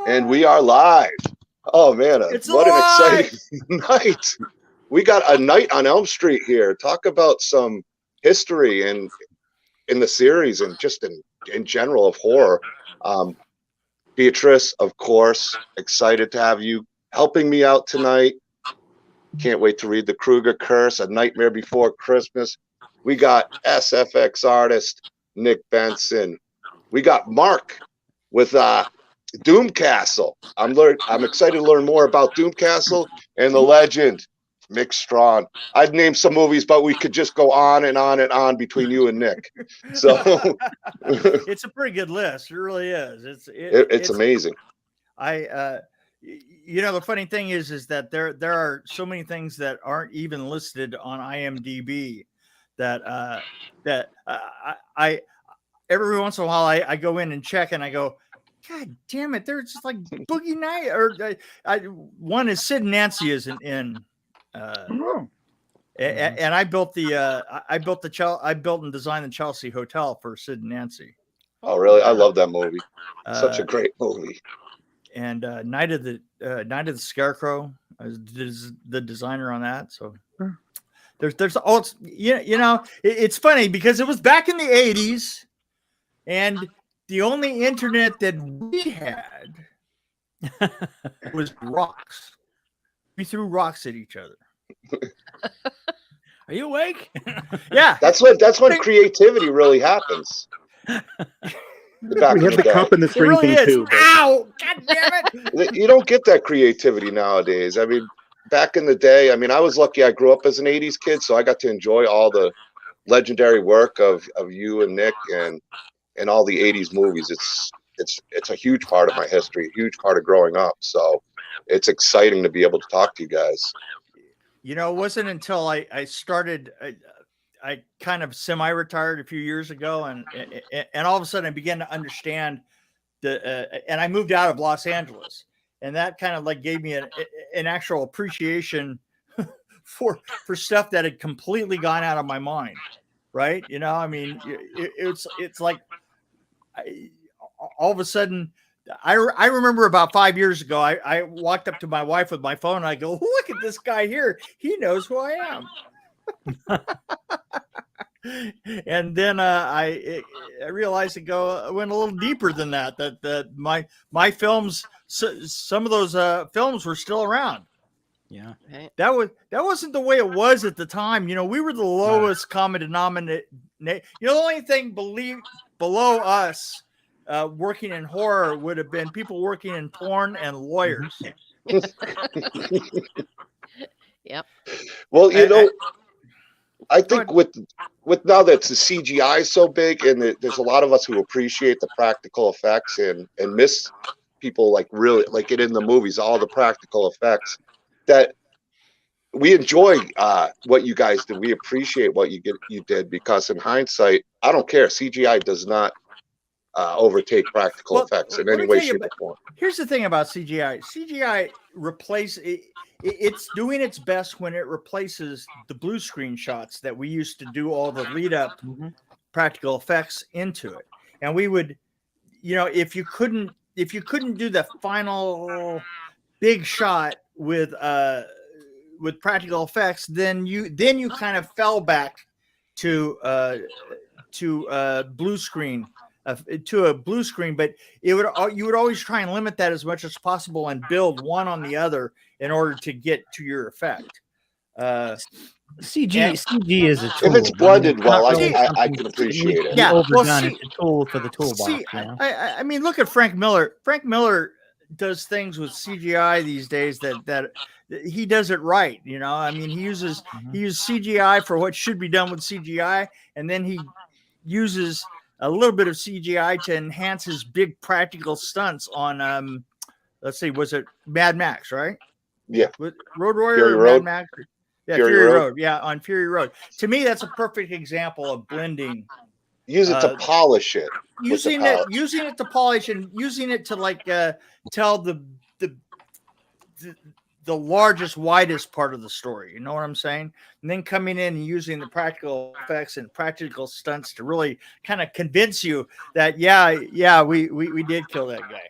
And we are live. Oh man, what an exciting night. We got a night on Elm Street here. Talk about some history and in the series and just in general of horror. Beatrice, of course, excited to have you helping me out tonight. Can't wait to read the Krueger Curse, A Nightmare Before Christmas. We got SPFX artist Nick Benson. We got Marc with Doomcastle. I'm excited to learn more about Doomcastle and the legend Mick Strawn. I'd name some movies, but we could just go on and on and on between you and Nick. So it's a pretty good list. It really is. It's amazing. You know, the funny thing is that there are so many things that aren't even listed on IMDb that I every once in a while I go in and check and I go, God damn it! There's just like Boogie Nights, or one is Sid and Nancy isn't in, and I built and designed the Chelsea Hotel for Sid and Nancy. Oh, really? I love that movie. Such a great movie. And Night of the Scarecrow, I was the designer on that. So there's all it's funny because it was back in the 80s, and the only internet that we had was rocks. We threw rocks at each other. Are you awake? Yeah. That's when creativity really happens. We have the cup and the string really thing too. Ow! God damn it! You don't get that creativity nowadays. I mean, back in the day, I mean, I was lucky. I grew up as an '80s kid, so I got to enjoy all the legendary work of you and Nick and all the '80s movies. It's a huge part of my history, a huge part of growing up. So it's exciting to be able to talk to you guys. You know, it wasn't until I started. I kind of semi-retired a few years ago, and all of a sudden I began to understand and I moved out of Los Angeles, and that kind of like gave me an actual appreciation for stuff that had completely gone out of my mind. Right? You know, I mean, it's like all of a sudden. I remember about 5 years ago, I walked up to my wife with my phone and I go, look at this guy here. He knows who I am. And then I realized I went a little deeper than that, that my films, some of those films were still around. Yeah. That wasn't the way it was at the time. You know, we were the lowest common denominator. You know, the only thing below us working in horror would have been people working in porn and lawyers. Yep. Well, you know, I think with now that the CGI is so big, and there's a lot of us who appreciate the practical effects and miss people like really like it in the movies, all the practical effects, that we enjoy what you guys did. We appreciate what you did, because in hindsight, I don't care. CGI does not overtake practical effects in any way, shape, or form. Here's the thing about CGI. CGI it's doing its best when it replaces the blue screen shots that we used to do all the lead up practical effects into it. And we would, you know, if you couldn't do the final big shot with practical effects, then you kind of fell back to blue screen. To a blue screen, but you would always try and limit that as much as possible and build one on the other in order to get to your effect. CG is a tool. If it's blended well, I can appreciate it. Yeah, overdone. It's a tool for the toolbox. See, I mean, look at Frank Miller. Frank Miller does things with CGI these days that he does it right. You know, I mean, he uses CGI for what should be done with CGI, and then he uses a little bit of CGI to enhance his big practical stunts on, let's see, was it Mad Max, right? Yeah. Road Warrior Fury or Road? Mad Max? Yeah, Fury Road. Yeah, on Fury Road. To me, that's a perfect example of blending. Use it to polish it. Using it to polish and using it to like tell the largest, widest part of the story. You know what I'm saying? And then coming in and using the practical effects and practical stunts to really kind of convince you that, we did kill that guy.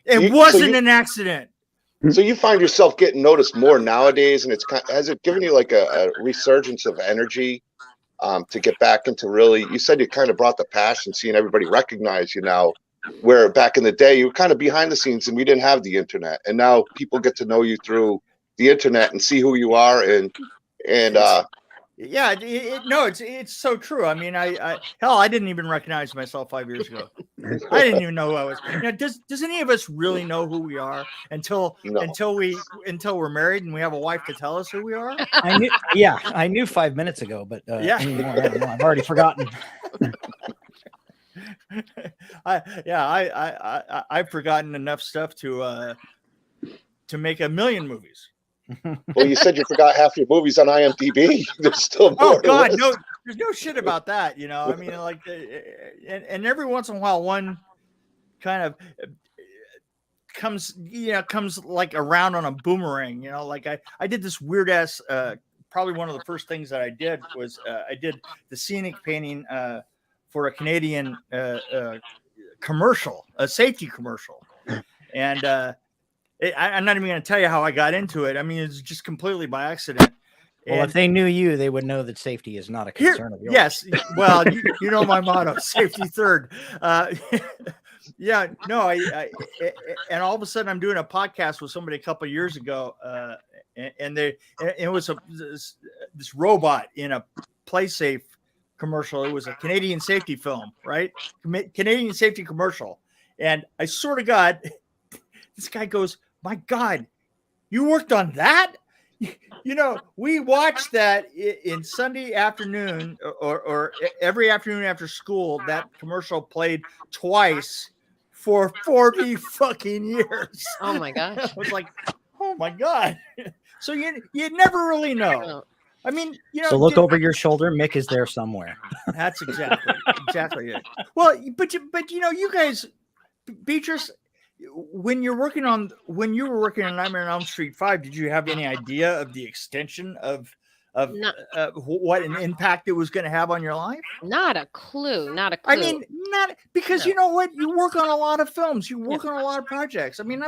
It wasn't an accident. So you find yourself getting noticed more nowadays, and has it given you like a resurgence of energy to get back into really? You said you kind of brought the passion, seeing everybody recognize you now, where back in the day you were kind of behind the scenes and we didn't have the internet, and now people get to know you through the internet and see who you are, and yeah, it's so true. I mean, I didn't even recognize myself 5 years ago. I didn't even know who I was. Does any of us really know who we are until we're married and we have a wife to tell us who we are? I knew 5 minutes ago, but anymore, I don't know. I've already forgotten. I've forgotten enough stuff to make a million movies. Well, you said you forgot half your movies on IMDb. There's still more. Oh God, no, there's no shit about that. I mean, like, and every once in a while, one kind of comes like around on a boomerang. Like I did this weird ass. Probably one of the first things that I did was I did the scenic painting for a Canadian commercial, a safety commercial, and. I'm not even going to tell you how I got into it. I mean, it's just completely by accident. Well, if they knew you, they would know that safety is not a concern of yours. Yes. Well, you know my motto, safety third. Yeah, no, and all of a sudden I'm doing a podcast with somebody a couple of years ago, and it was this robot in a PlaySafe commercial. It was a Canadian safety film, right? Canadian safety commercial. And I sort of got, this guy goes, my God, you worked on that? We watched that in Sunday afternoon or every afternoon after school. That commercial played twice for 40 fucking years. Oh my gosh. I was like, oh my God. So you never really know. I mean, so look over your shoulder. Mick is there somewhere. That's exactly it. Well, but you guys, Beatrice, when you were working on Nightmare on Elm Street 5, did you have any idea of the extension of what an impact it was going to have on your life? Not a clue. I mean, not because you know what? You work on a lot of films. You work on a lot of projects. I mean,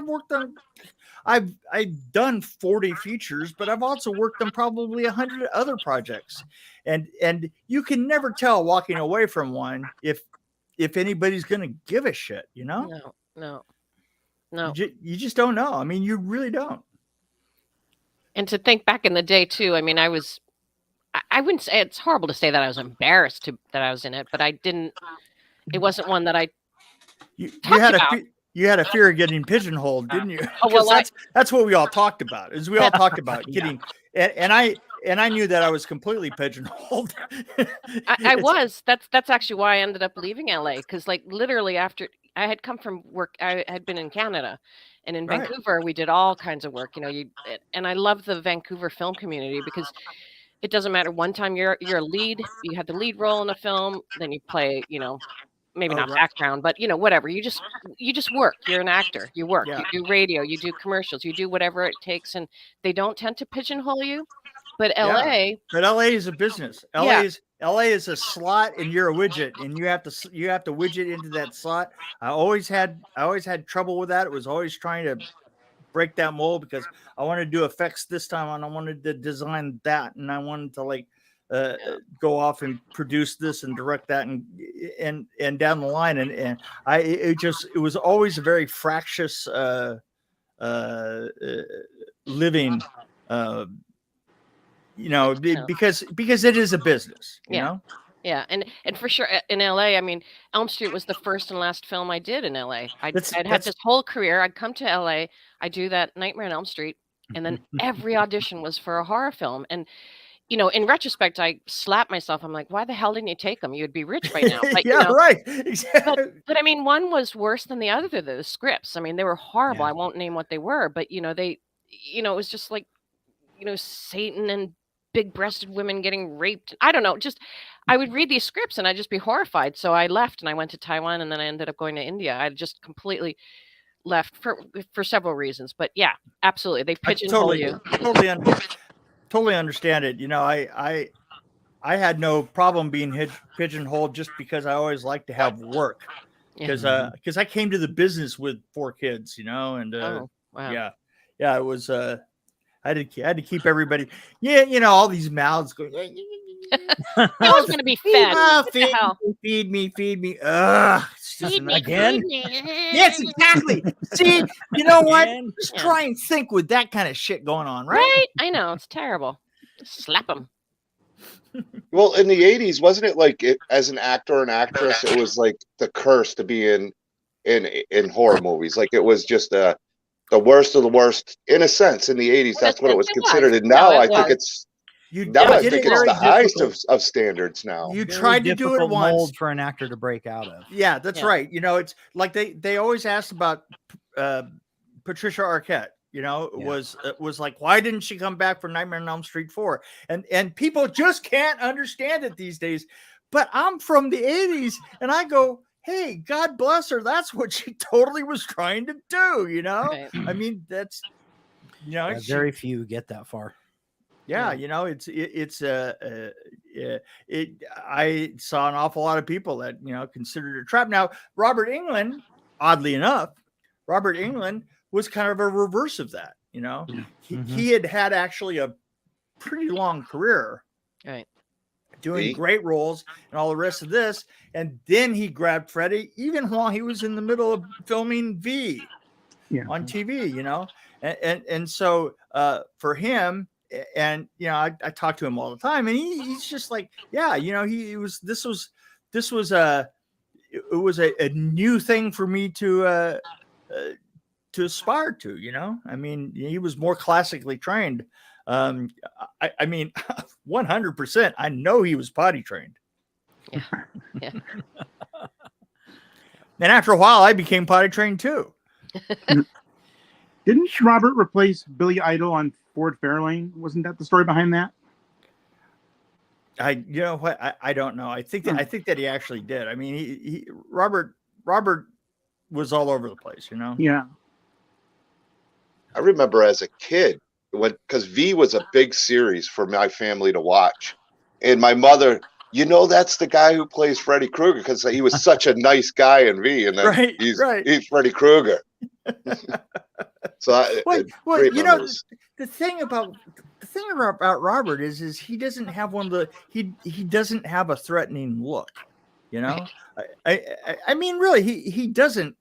I've done 40 features, but I've also worked on probably 100 other projects. And you can never tell walking away from one if anybody's going to give a shit, No. You just don't know. I mean, you really don't. And to think back in the day too, I mean, I wouldn't say, it's horrible to say that I was embarrassed that I was in it, but it wasn't one that you had a fear of getting pigeonholed, didn't you? Oh, well, that's what we all talked about. Getting, and I knew that I was completely pigeonholed. I was. That's actually why I ended up leaving LA, because like literally after I had come from work, I had been in Canada, and in Vancouver we did all kinds of work. And I love the Vancouver film community because it doesn't matter. One time you're a lead, you have the lead role in a film, then you play, maybe not background, but whatever. You just work. You're an actor. You work. Yeah. You do radio. You do commercials. You do whatever it takes, and they don't tend to pigeonhole you. But LA is a business. LA is a slot, and you're a widget, and you have to widget into that slot. I always had trouble with that. It was always trying to break that mold because I wanted to do effects this time, and I wanted to design that, and I wanted to go off and produce this and direct that, and down the line, and it was always a very fractious living. Because it is a business, you know? Yeah. And for sure in LA, I mean, Elm Street was the first and last film I did in LA. I'd had this whole career. I'd come to LA, I do that Nightmare on Elm Street. And then every audition was for a horror film. And, in retrospect, I slapped myself. I'm like, why the hell didn't you take them? You'd be rich by now. But, right. Exactly. But I mean, one was worse than the other, the scripts. I mean, they were horrible. Yeah. I won't name what they were, but, it was just like, Satan and big-breasted women getting raped. I don't know. Just I would read these scripts and I'd just be horrified. So I left and I went to Taiwan, and then I ended up going to India. I just completely left for several reasons. But yeah, absolutely, they pigeonhole you. Totally understand it. I had no problem being pigeonholed just because I always like to have work. because I came to the business with 4 kids, and Oh, wow. yeah, it was I had to keep everybody, all these mouths going. I was going to be fed. Feed me. Ugh, it's just again. Yes, exactly. See, you know what? Just try and think with that kind of shit going on, right? Right? I know, it's terrible. Just slap them. Well, in the 80s, wasn't it like as an actor or an actress, it was like the curse to be in horror movies. Like it was just the worst of the worst in a sense in the 80s. That's what it was considered. And now I think it's the highest of standards now. You tried to do it once. Mold for an actor to break out of. Yeah, that's right. It's like they always asked about Patricia Arquette. Was like, why didn't she come back for Nightmare on Elm Street 4? And people just can't understand it these days. But I'm from the 80s, and I go, hey, God bless her. That's what she totally was trying to do. Right. I mean, that's very few get that far. Yeah, I saw an awful lot of people that considered it a trap. Now, Robert Englund, oddly enough, was kind of a reverse of that. He had actually a pretty long career, right, doing great roles and all the rest of this, and then he grabbed Freddy even while he was in the middle of filming V on TV. And so for him. And I talk to him all the time, and he's just like, this was a new thing for me to aspire to. I mean, he was more classically trained. I mean, 100%. I know he was potty trained. Yeah. And after a while, I became potty trained too. Didn't Robert replace Billy Idol on Ford Fairlane? Wasn't that the story behind that? I don't know. I think that he actually did. I mean, Robert was all over the place, Yeah. I remember as a kid because V was a big series for my family to watch, and my mother, that's the guy who plays Freddy Krueger because he was such a nice guy in V, and then he's Freddy Krueger. So the thing about Robert is he doesn't have he doesn't have a threatening look, I mean, really, he doesn't,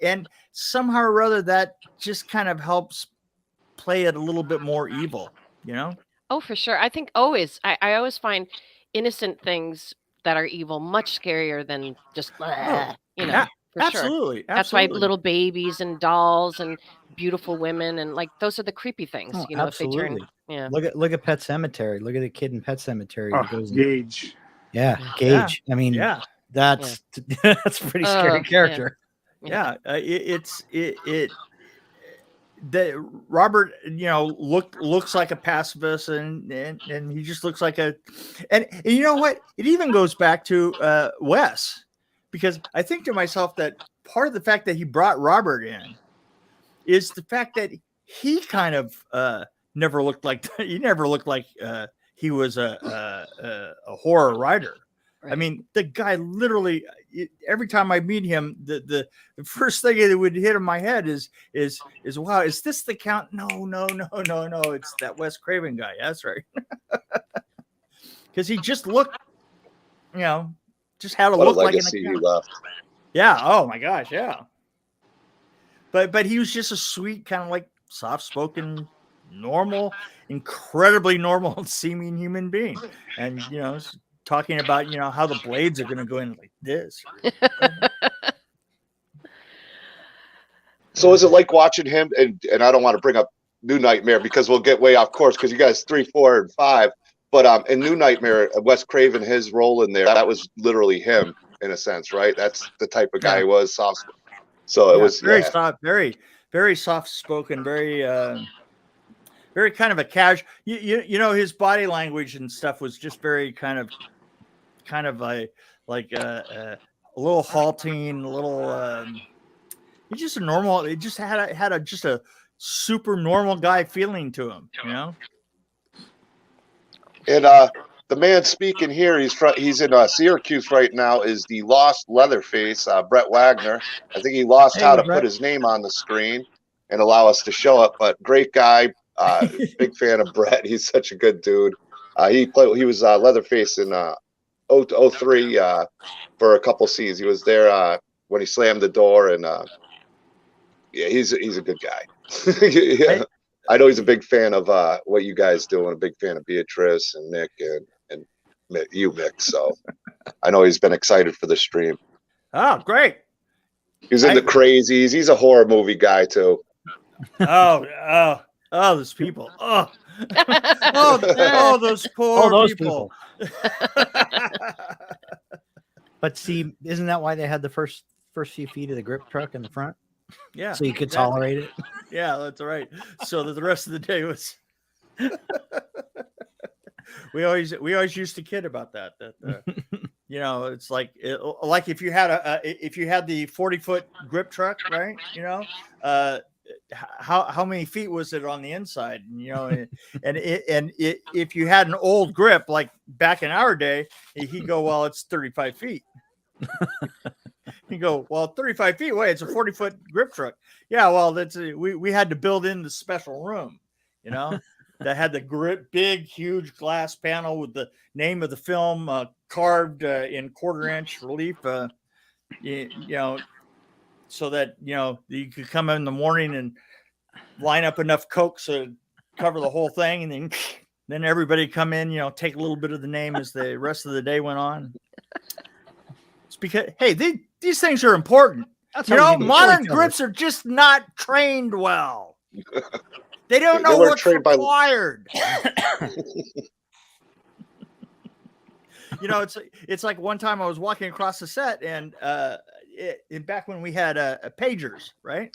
and somehow or other that just kind of helps play it a little bit more evil, Oh, for sure. I think I always find innocent things that are evil much scarier than just For absolutely. Sure. That's why little babies and dolls and beautiful women and like those are the creepy things. Absolutely. If they turn, Look at Pet Cemetery. Look at the kid in Pet Cemetery. Gage. Gage. I mean, that's that's a pretty scary character. Robert, looks like a pacifist, and he just looks like and you know what? It even goes back to Wes. Because I think to myself that part of the fact that he brought Robert in is the fact that he kind of never looked like he was a horror writer. Right. I mean, the guy literally every time I meet him, the first thing that would hit in my head is wow, is this the Count? No, it's that Wes Craven guy. That's right. Because he just looked, just had a look like an account. Left. Yeah. Oh my gosh. Yeah. But he was just a sweet, kind of like soft-spoken, normal, incredibly normal seeming human being, and talking about how the blades are going to go in like this. So is it like watching him? And I don't want to bring up New Nightmare because we'll get way off course because you guys 3, 4, and 5. But in New Nightmare, Wes Craven, his role in there, that was literally him in a sense, right? That's the type of guy he was, soft. So it was very soft, very soft spoken, very kind of a casual. His body language and stuff was just very kind of a little halting, a little. He's just a normal. It just had a super normal guy feeling to him, And the man speaking here, he's in Syracuse right now, is the lost Leatherface, Brett Wagner. I think he lost how to put his name on the screen and allow us to show it, but great guy. Big fan of Brett. He's such a good dude. He was Leatherface in 03 for a couple seasons. He was there when he slammed the door, and yeah, he's a good guy. Yeah. I know he's a big fan of what you guys do, and a big fan of Beatrice and Nick and you, Mick. So I know he's been excited for the stream. Oh, great! He's in the Crazies. He's a horror movie guy too. Oh, those people. Oh, those poor people. But see, isn't that why they had the first few feet of the grip truck in the front? Yeah, so you could tolerate it. Yeah, that's right. So that the rest of the day was. we always used to kid about that. You know, it's like if you had the 40-foot grip truck, right? You know, how many feet was it on the inside? You know, if you had an old grip like back in our day, he'd go, well, it's 35 feet. You go, well, 35 feet away, it's a 40-foot grip truck. Yeah, well, we had to build in the special room, you know, that had the big, huge glass panel with the name of the film carved in 1/4-inch relief, you know, so that, you know, you could come in the morning and line up enough Cokes to cover the whole thing, and then everybody come in, you know, take a little bit of the name as the rest of the day went on. It's because, hey, these things are important. You know, modern grips are just not trained well. They don't know what's required. You know, it's like one time I was walking across the set, and back when we had pagers, right?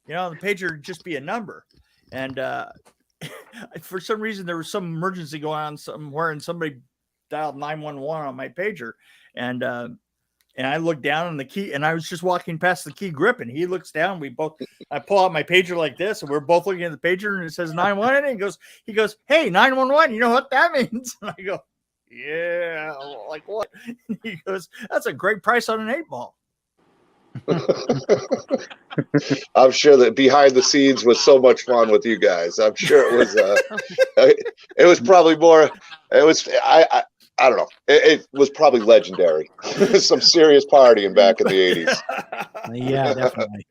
You know, the pager would just be a number, and for some reason there was some emergency going on somewhere, and somebody dialed 911 on my pager, and I looked down on the key, and I was just walking past the key grip, and he looks down. I pull out my pager like this, and we're both looking at the pager, and it says 911. And he goes, hey, 911, you know what that means? And I go, yeah, like what? And he goes, that's a great price on an 8-ball. I'm sure that behind the scenes was so much fun with you guys. I'm sure it was. It was probably more. It was. I don't know. It was probably legendary. Some serious partying back in the 80s. Yeah, definitely.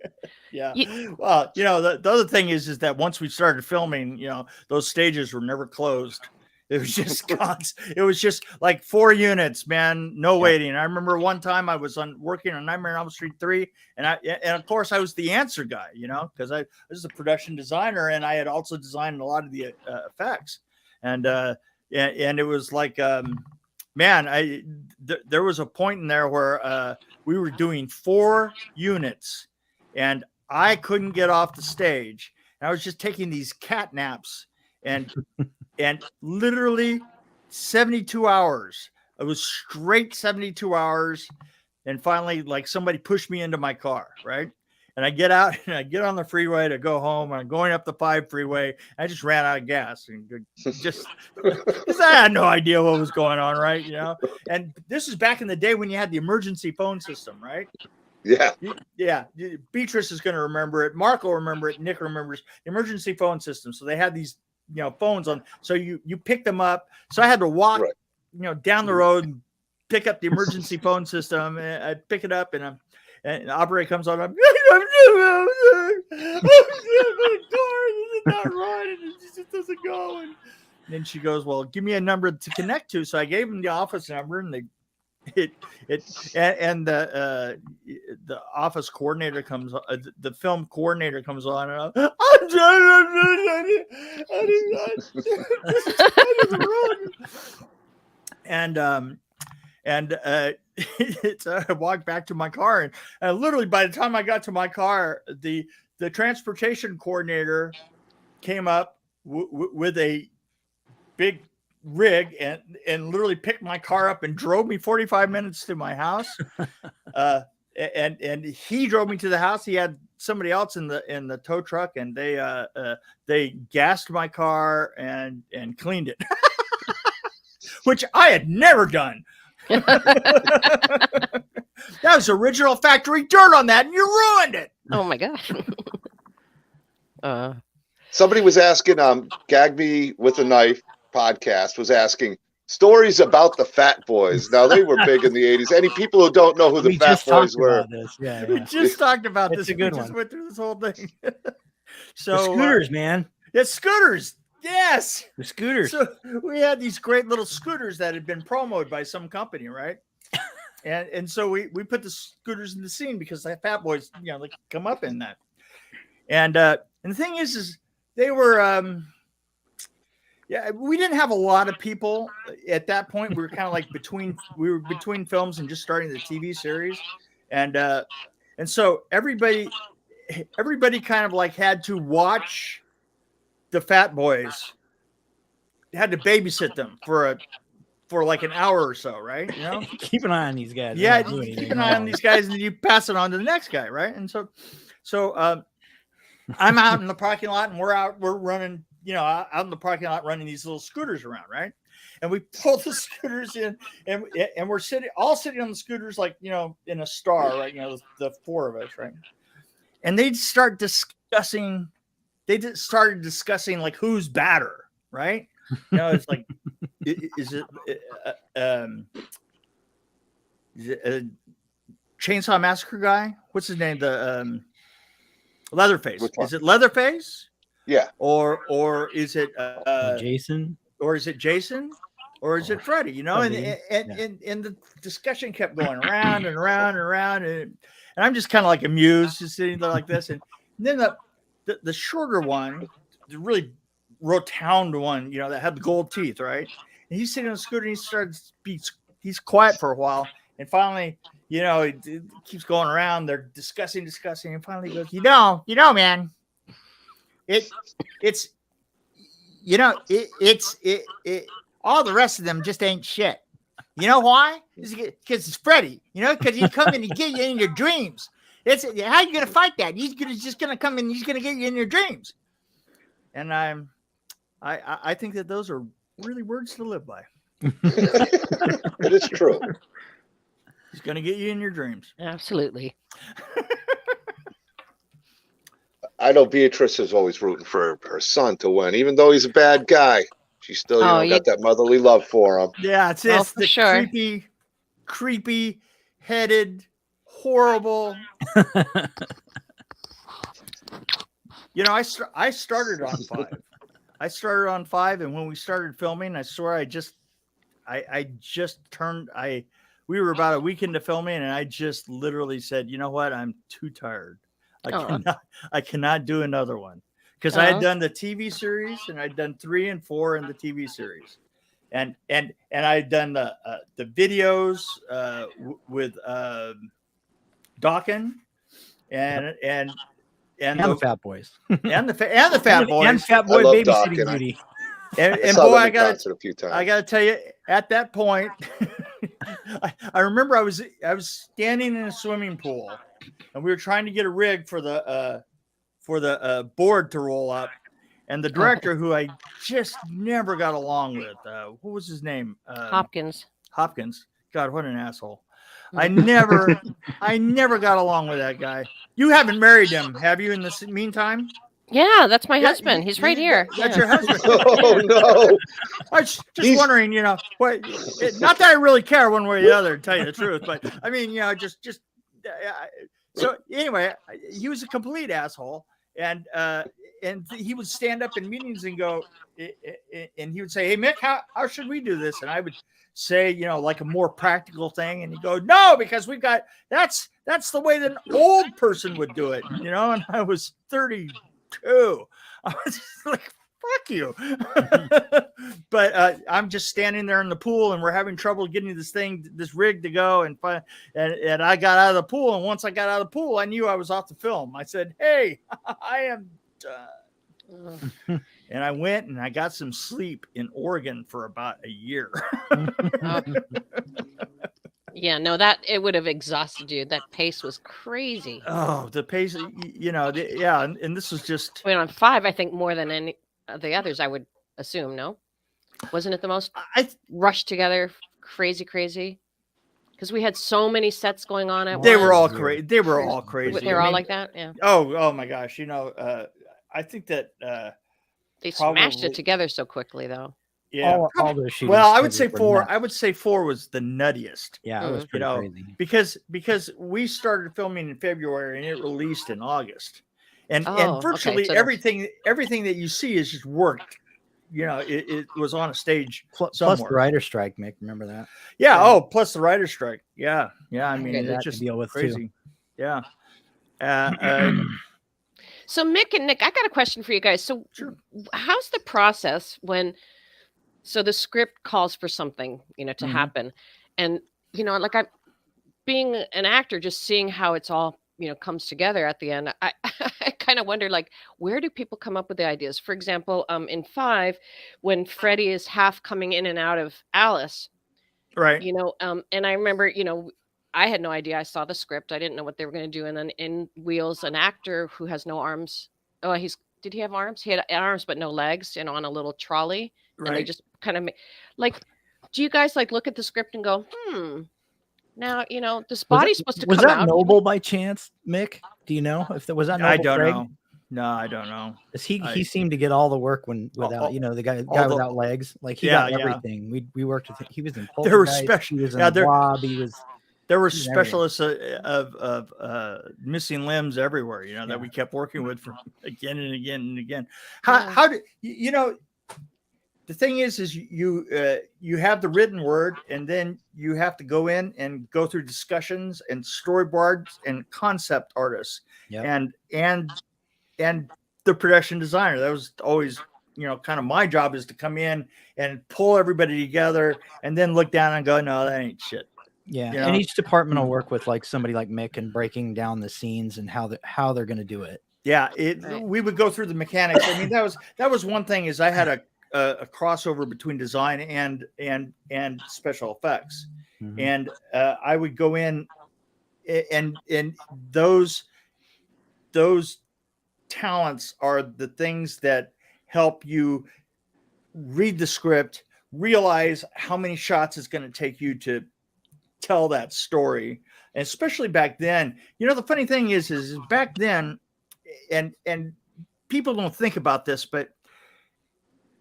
Yeah. Well, you know, the other thing is that once we started filming, you know, those stages were never closed. It was just it was just like 4 units, man, no waiting. I remember one time I was working on Nightmare on Elm Street 3, and of course I was the answer guy, you know, because I was a production designer, and I had also designed a lot of the effects, and it was like, man, there was a point in there where we were doing 4 units, and I couldn't get off the stage, and I was just taking these cat naps, and literally 72 hours. It was straight 72 hours. And finally, like, somebody pushed me into my car, right? And I get out and I get on the freeway to go home. And I'm going up the 5 freeway. I just ran out of gas, and just because I had no idea what was going on, right? You know, and this is back in the day when you had the emergency phone system, right? Yeah. Yeah. Beatrice is going to remember it. Marc will remember it. Nick remembers the emergency phone system. So they had these, you know, phones on. So you pick them up. So I had to walk, you know, down the road and pick up the emergency phone system. And I pick it up, and the operator comes on. I'm not right. It just doesn't go. And then she goes, well, give me a number to connect to. So I gave them the office number, and the office coordinator comes on, the film coordinator comes on, and I walked back to my car, and literally by the time I got to my car, the transportation coordinator came up with a big rig and literally picked my car up and drove me 45 minutes to my house. And he drove me to the house. He had somebody else in the tow truck, and they gassed my car and cleaned it. which I had never done. That was original factory dirt on that, and you ruined it. Oh my gosh. Somebody was asking, Gag Me with a Knife podcast was asking stories about the Fat Boys. Now, they were big in the 80s. Any people who don't know who the Fat Boys were. Yeah, We just talked about It's this. a good we just one. went through this whole thing. So The scooters, man. Yeah, scooters. Yes. The scooters. So we had these great little scooters that had been promoted by some company, right? And so we put the scooters in the scene because the Fat Boys, like come up in that. And the thing is they were we didn't have a lot of people at that point. We were kind of like between films and just starting the TV series. And so everybody kind of like had to watch the Fat Boys. They had to babysit them for like an hour or so, right? Keep an eye on these guys. Yeah, keep an eye on these guys, and you pass it on to the next guy, right? And so I'm out in the parking lot, and we're running, out in the parking lot running these little scooters around, right? And we pull the scooters in, and we're sitting on the scooters like, in a star, right? The four of us, right? And they started discussing like who's badder, right? It's like, is it a Chainsaw Massacre guy? What's his name? The Leatherface. Is it Leatherface? Yeah. Or is it Jason? Or is it Jason? Or is it Freddy? And the discussion kept going around and around and around, and I'm just kind of like amused, just sitting there like this. And then the shorter one, the really rotund one, that had the gold teeth, right? And he's sitting on the scooter, and he starts he's quiet for a while, and finally, it keeps going around. They're discussing, and finally he goes, man, it's all the rest of them just ain't shit. You know why? Because it's Freddy. Because he come in and get you in your dreams. How are you gonna fight that? He's just gonna come in. He's gonna get you in your dreams. And I think that those are really words to live by. It is true. He's gonna get you in your dreams. Absolutely. I know Beatrice is always rooting for her son to win, even though he's a bad guy. She's still, got that motherly love for him. Yeah, it's the sure. creepy headed, horrible. I started on 5. And when we started filming, I swear we were about a week into filming, and I just literally said, you know what? I'm too tired. I cannot do another one. Because I had done the TV series, and I'd done 3 and 4 in the TV series, and I'd done the videos with Dawkins and the Fat Boys and the Fat Boys and Fat Boy babysitting duty. And boy, I gotta tell you, at that point, I remember I was standing in a swimming pool, and we were trying to get a rig for the board to roll up, and the director, who I just never got along with, what was his name? Hopkins. God, what an asshole! I never got along with that guy. You haven't married him, have you? In the meantime? Yeah, that's my husband. He's right here. That's your husband. Oh no! I was just wondering, what? Not that I really care one way or the other, to tell you the truth, but I mean, just. So anyway, he was a complete asshole, and he would stand up in meetings and go, and he would say, "Hey Mick, how should we do this?" And I would say, like a more practical thing, and he'd go, "No, because we've got that's the way that an old person would do it," And I was 32. I was just like, fuck you. But I'm just standing there in the pool, and we're having trouble getting this rig to go, and I got out of the pool, and once I got out of the pool, I knew I was off the film. I said, "Hey, I am done." And I went and I got some sleep in Oregon for about a year. Yeah, no, that it would have exhausted you. That pace was crazy. Oh, the pace, and this was just. I mean, on 5, I think more than any of the others, I would assume. No. Wasn't it the most I rushed together, crazy? Because we had so many sets going on at they once. were all crazy. They were all crazy. They were all like that. Yeah. Oh my gosh. I think that They smashed it together so quickly, though. Yeah. All those shootings. Well, I would say were 4. nuts. I would say 4 was the nuttiest. Yeah, it was pretty crazy. Because we started filming in February and it released in August, and virtually so everything that you see is just worked. It was on a stage Plus somewhere. the writer strike, Mick. Remember that? Yeah. Oh, plus the writer strike. Yeah. I mean, it's just deal with crazy. Too. Yeah. So Mick and Nick, I got a question for you guys. So how's the process when, so the script calls for something, to happen, and, like I'm being an actor, just seeing how it's all, comes together at the end. I kind of wonder, like, where do people come up with the ideas? For example, in 5, when Freddy is half coming in and out of Alice, right. And I remember, I had no idea. I saw the script. I didn't know what they were going to do. And then in Wheels, an actor who has no arms. Oh, did he have arms? He had arms, but no legs, and on a little trolley. Right. And they just kind of do you guys look at the script and go, now, this body's supposed to come out. Was that Noble by chance, Mick? Do you know if there was that Noble? I don't know. No, I don't know. He seemed to get all the work without, the guy without legs. Like he got everything. We worked with him. He was in Poltergeist. There were special. He was in Blob. There were specialists of missing limbs everywhere, that we kept working with for again and again and again. How did the thing is you have the written word, and then you have to go in and go through discussions and storyboards and concept artists and the production designer. That was always, kind of my job, is to come in and pull everybody together and then look down and go, no, that ain't shit. Yeah, and each department will work with somebody like Mick and breaking down the scenes and how they're going to do it. Yeah, we would go through the mechanics. I mean, that was one thing, is I had a crossover between design and special effects, and I would go in and those talents are the things that help you read the script, realize how many shots it's going to take you to tell that story. And especially back then, the funny thing is back then, and people don't think about this, but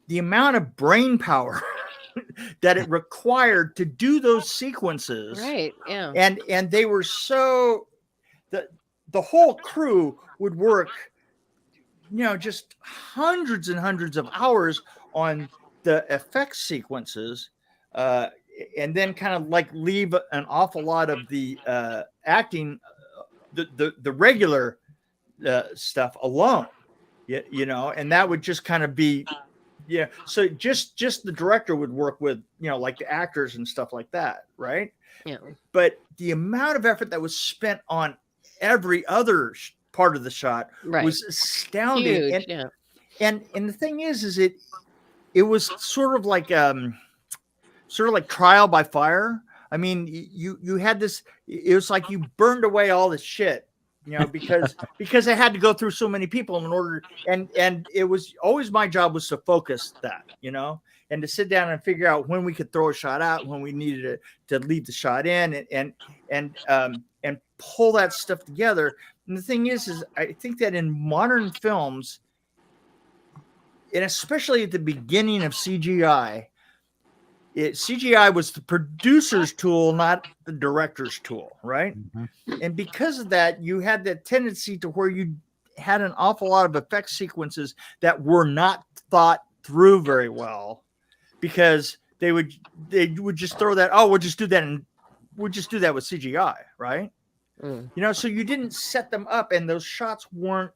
the amount of brain power that it required to do those sequences, right? Yeah, and they were so the whole crew would work, just hundreds and hundreds of hours on the effects sequences, and then kind of leave an awful lot of the acting, the regular stuff alone, and that would just kind of be, so just the director would work with, the actors and stuff like that, right? Yeah. But the amount of effort that was spent on every other part of the shot was astounding. Huge, and the thing is it was sort of like trial by fire. I mean, you had this, it was like you burned away all this shit, because I had to go through so many people in order, and it was always my job was to focus that, and to sit down and figure out when we could throw a shot out, when we needed to leave the shot in, and pull that stuff together. And the thing is I think that in modern films, and especially at the beginning of CGI, CGI was the producer's tool, not the director's tool, right? Mm-hmm. And because of that, you had that tendency to where you had an awful lot of effect sequences that were not thought through very well, because they would just throw that, we'll just do that, and we'll just do that with CGI, right? So you didn't set them up, and those shots weren't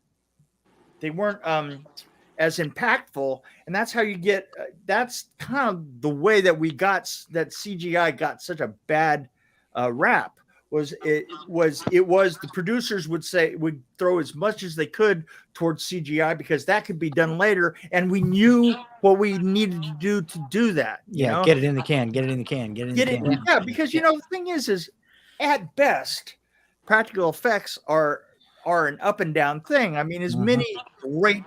as impactful, and that's how you get. That's kind of the way that we got that CGI got such a bad rap. It was the producers would throw as much as they could towards CGI, because that could be done later, and we knew what we needed to do that. Get it in the can. Yeah, because the thing is at best, practical effects are an up and down thing. I mean, as many great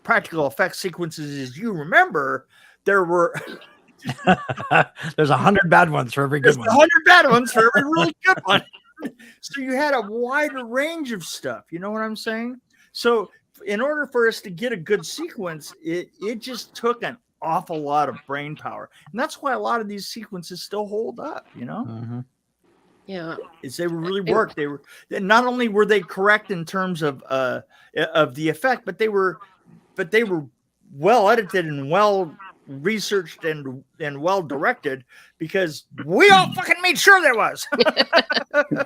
practical effects sequences as you remember, there were there's 100 bad ones for every good one. 100 bad ones for every really good one. So you had a wider range of stuff. You know what I'm saying? So in order for us to get a good sequence, it just took an awful lot of brain power. And that's why a lot of these sequences still hold up, you know? Mm-hmm. Yeah. Is they really worked. They were not only were they correct in terms of the effect, but they were well edited and well researched and well directed, because we all fucking made sure there was. I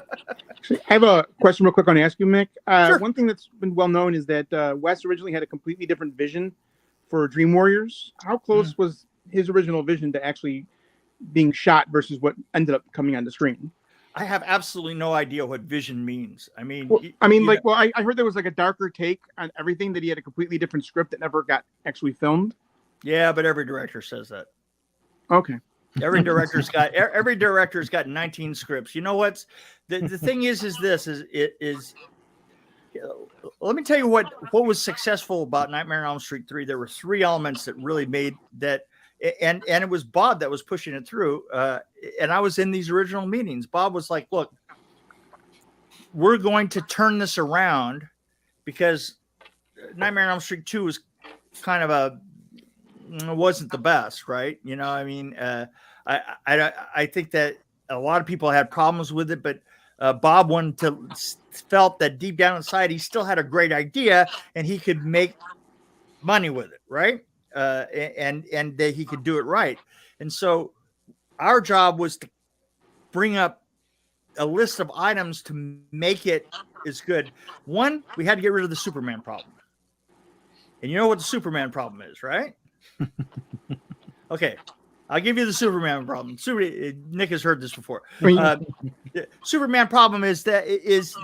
have a question real quick I want to ask you, Mick. Sure. One thing that's been well known is that Wes originally had a completely different vision for Dream Warriors. How close was his original vision to actually being shot versus what ended up coming on the screen? I have absolutely no idea what vision means. I mean, I heard there was like a darker take on everything, that he had a completely different script that never got actually filmed. yeah, but every director says that. Okay. Every director's got 19 scripts. You know what's the thing is let me tell you what was successful about Nightmare on Elm Street 3. There were 3 elements that really made that, and it was Bob that was pushing it through. And I was in these original meetings. Bob was like, look, we're going to turn this around, because Nightmare on Elm Street 2 was kind of wasn't the best, right? You know, I mean, I think that a lot of people had problems with it, but Bob felt that deep down inside he still had a great idea and he could make money with it, right? And that he could do it right. And so our job was to bring up a list of items to make it as good. One, we had to get rid of the Superman problem. And you know what the Superman problem is, right? Okay, I'll give you the Superman problem. Nick has heard this before. The Superman problem is that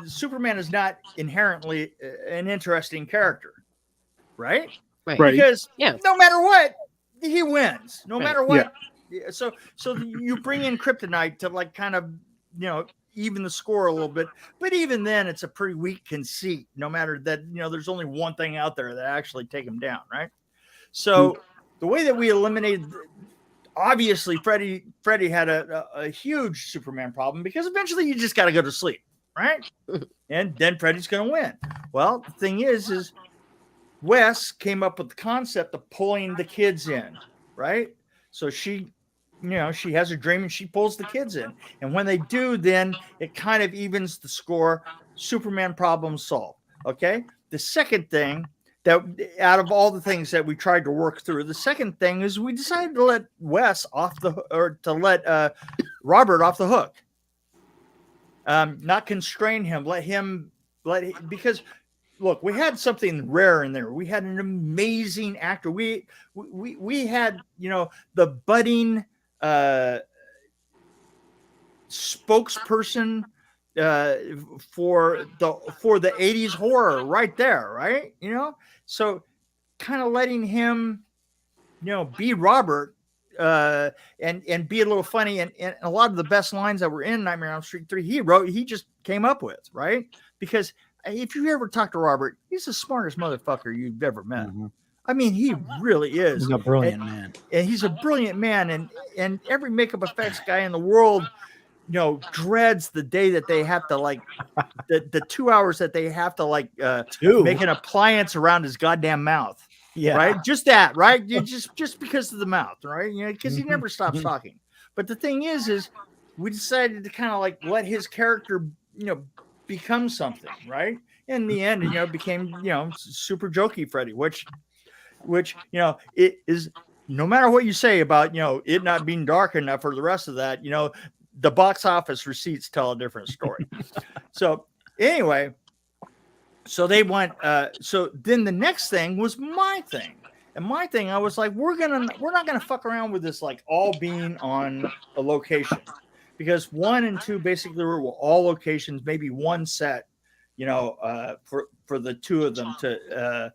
Superman is not inherently an interesting character, right? Right. Because Yeah. no matter what, he wins. No Right. matter what. Yeah. So you bring in Kryptonite to like kind of, you know, even the score a little bit, but even then it's a pretty weak conceit, no matter that, you know, there's only one thing out there that actually take him down, right? So the way that we eliminated, obviously Freddy had a huge Superman problem, because eventually you just got to go to sleep, right? And then Freddy's going to win. Well, the thing is Wes came up with the concept of pulling the kids in, right? So she has a dream and she pulls the kids in. And when they do, then it kind of evens the score. Superman problem solved. Okay. The second thing that, out of all the things that we tried to work through, the second thing is we decided to let Wes let Robert off the hook. Not constrain him, because look, we had something rare in there. We had an amazing actor. We had, you know, the budding spokesperson for the 80s horror right there, right? You know, so kind of letting him, you know, be Robert and be a little funny, and a lot of the best lines that were in Nightmare on Elm Street 3 he just came up with, right? Because if you ever talk to Robert, he's the smartest motherfucker you've ever met. Mm-hmm. I mean, he really is. He's a brilliant man. And he's a brilliant man. And every makeup effects guy in the world, you know, dreads the day that they have to, like, the 2 hours that they have to, like, make an appliance around his goddamn mouth. Yeah. Right. Just that. Right. just because of the mouth. Right. You know, because he never stops talking. But the thing is we decided to kind of like let his character, you know, become something, right? In the end, you know, became, you know, super jokey Freddy, which, you know, it is, no matter what you say about, you know, it not being dark enough or the rest of that, you know, the box office receipts tell a different story. So anyway, so they went, so then the next thing was my thing. And my thing, I was like, we're not gonna fuck around with this, like all being on a location. Because 1 and 2 basically were all locations, maybe one set, you know, for the two of them to,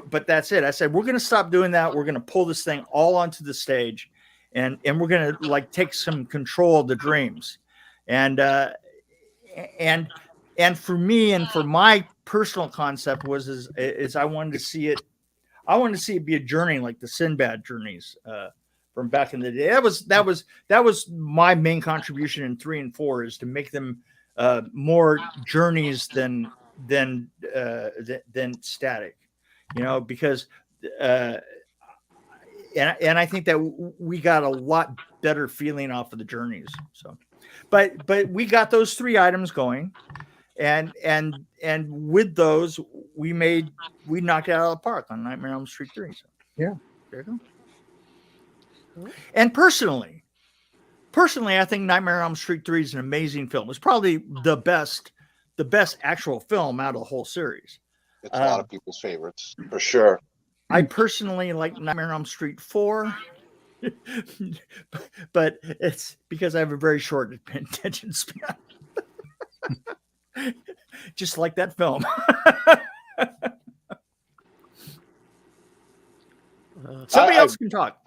but that's it. I said, we're going to stop doing that. We're going to pull this thing all onto the stage, and we're going to like take some control of the dreams. And for me, and for my personal concept is I wanted to see it. I wanted to see it be a journey like the Sinbad journeys from back in the day. That was my main contribution in 3 and 4, is to make them more journeys than static, because and I think that we got a lot better feeling off of the journeys. So, but we got those 3 items going, and with those we knocked it out of the park on Nightmare on Elm Street 3. So yeah, there you go. And personally, I think Nightmare on Elm Street 3 is an amazing film. It's probably the best actual film out of the whole series. It's a lot of people's favorites, for sure. I personally like Nightmare on Elm Street 4, but it's because I have a very short attention span. Just like that film. Somebody else can talk.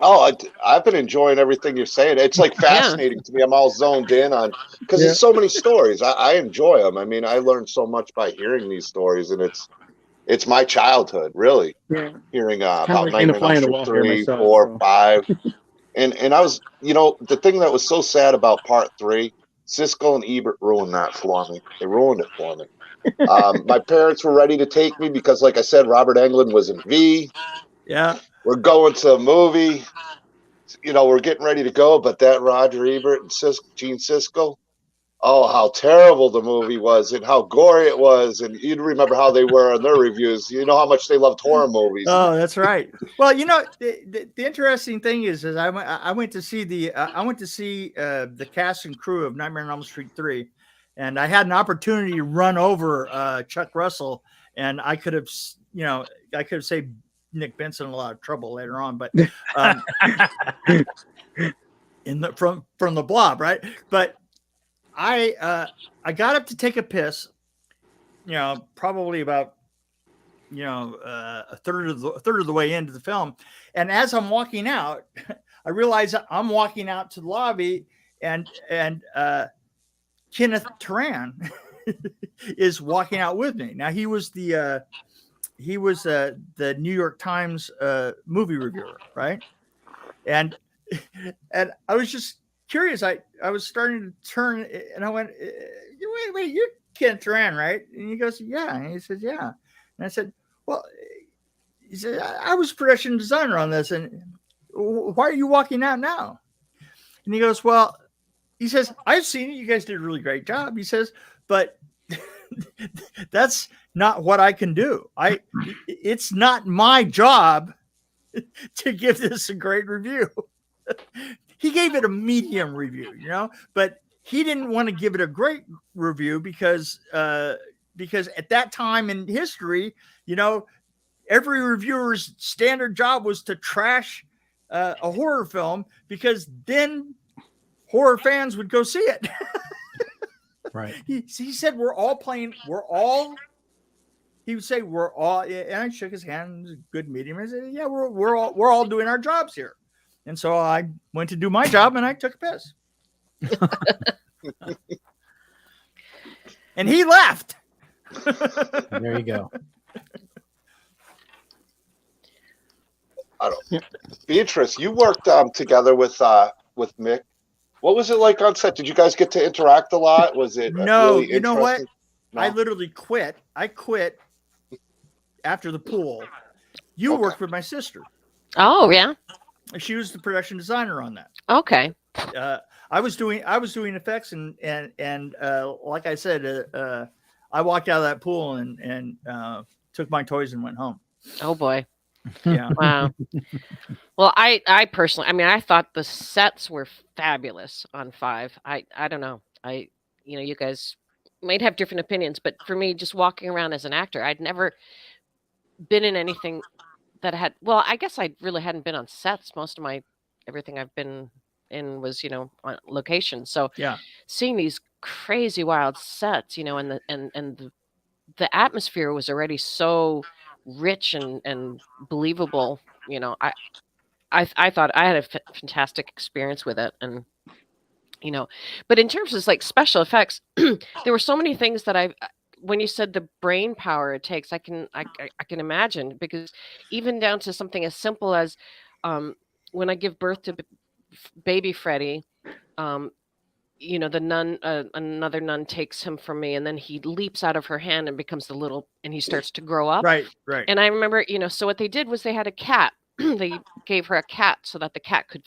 Oh, I've been enjoying everything you're saying. It's like fascinating to me. I'm all zoned in on, because there's so many stories. I enjoy them. I mean, I learned so much by hearing these stories, and it's my childhood, really. Yeah. Hearing about like Nightmare on Elm Street 3, 4, 5. And I was, the thing that was so sad about part 3, Siskel and Ebert ruined that for me. They ruined it for me. My parents were ready to take me because, like I said, Robert Englund was in V. Yeah. We're going to a movie. We're getting ready to go, but that Roger Ebert and Gene Siskel, oh, how terrible the movie was and how gory it was. And you'd remember how they were in their reviews. You know how much they loved horror movies. Oh, that's right. Well, the interesting thing is I went to see the cast and crew of Nightmare on Elm Street 3, and I had an opportunity to run over Chuck Russell, and I could have saved Nick Benson a lot of trouble later on, but from the Blob, right? But I got up to take a piss, probably about a third of the way into the film, and as I'm walking out, I realize I'm walking out to the lobby, and Kenneth Turan is walking out with me. Now he was the New York Times movie reviewer, right? And I was just curious. I was starting to turn, and I went, "Wait, you're Ken Turan, right?" And he goes, "Yeah." And he says, "Yeah." And I said, "Well," he said, "I was production designer on this, and why are you walking out now?" And he goes, "Well," he says, "I've seen it. You guys did a really great job." He says, "But that's not what I can do. It's not my job to give this a great review." He gave it a medium review, but he didn't want to give it a great review because at that time in history, every reviewer's standard job was to trash a horror film, because then horror fans would go see it. Right. He said, he would say, "We're all," and I shook his hand. It was a good medium. I said, "Yeah, we're all doing our jobs here." And so I went to do my job, and I took a piss. And he left. There you go. Beatrice, you worked together with Mick. What was it like on set? Did you guys get to interact a lot? Was it no? Really you know what? No? I literally quit. I quit after the pool. You worked with my sister. Oh yeah. She was the production designer on that. Okay. I was doing effects, and like I said, I walked out of that pool and took my toys and went home. Oh boy. Yeah. Wow. Well, I personally, I thought the sets were fabulous on 5. I don't know. You guys might have different opinions, but for me, just walking around as an actor, I'd never been in anything that had, well, I guess I really hadn't been on sets. Most of everything I've been in was, on location. So yeah, seeing these crazy wild sets, and the atmosphere was already so rich and believable. I thought I had a fantastic experience with it, and but in terms of like special effects, there were so many things that I when you said the brain power it takes, I can imagine, because even down to something as simple as when I give birth to baby Freddie, the nun, another nun takes him from me, and then he leaps out of her hand and becomes and he starts to grow up. Right. And I remember, so what they did was they had a cat. They gave her a cat so that the cat could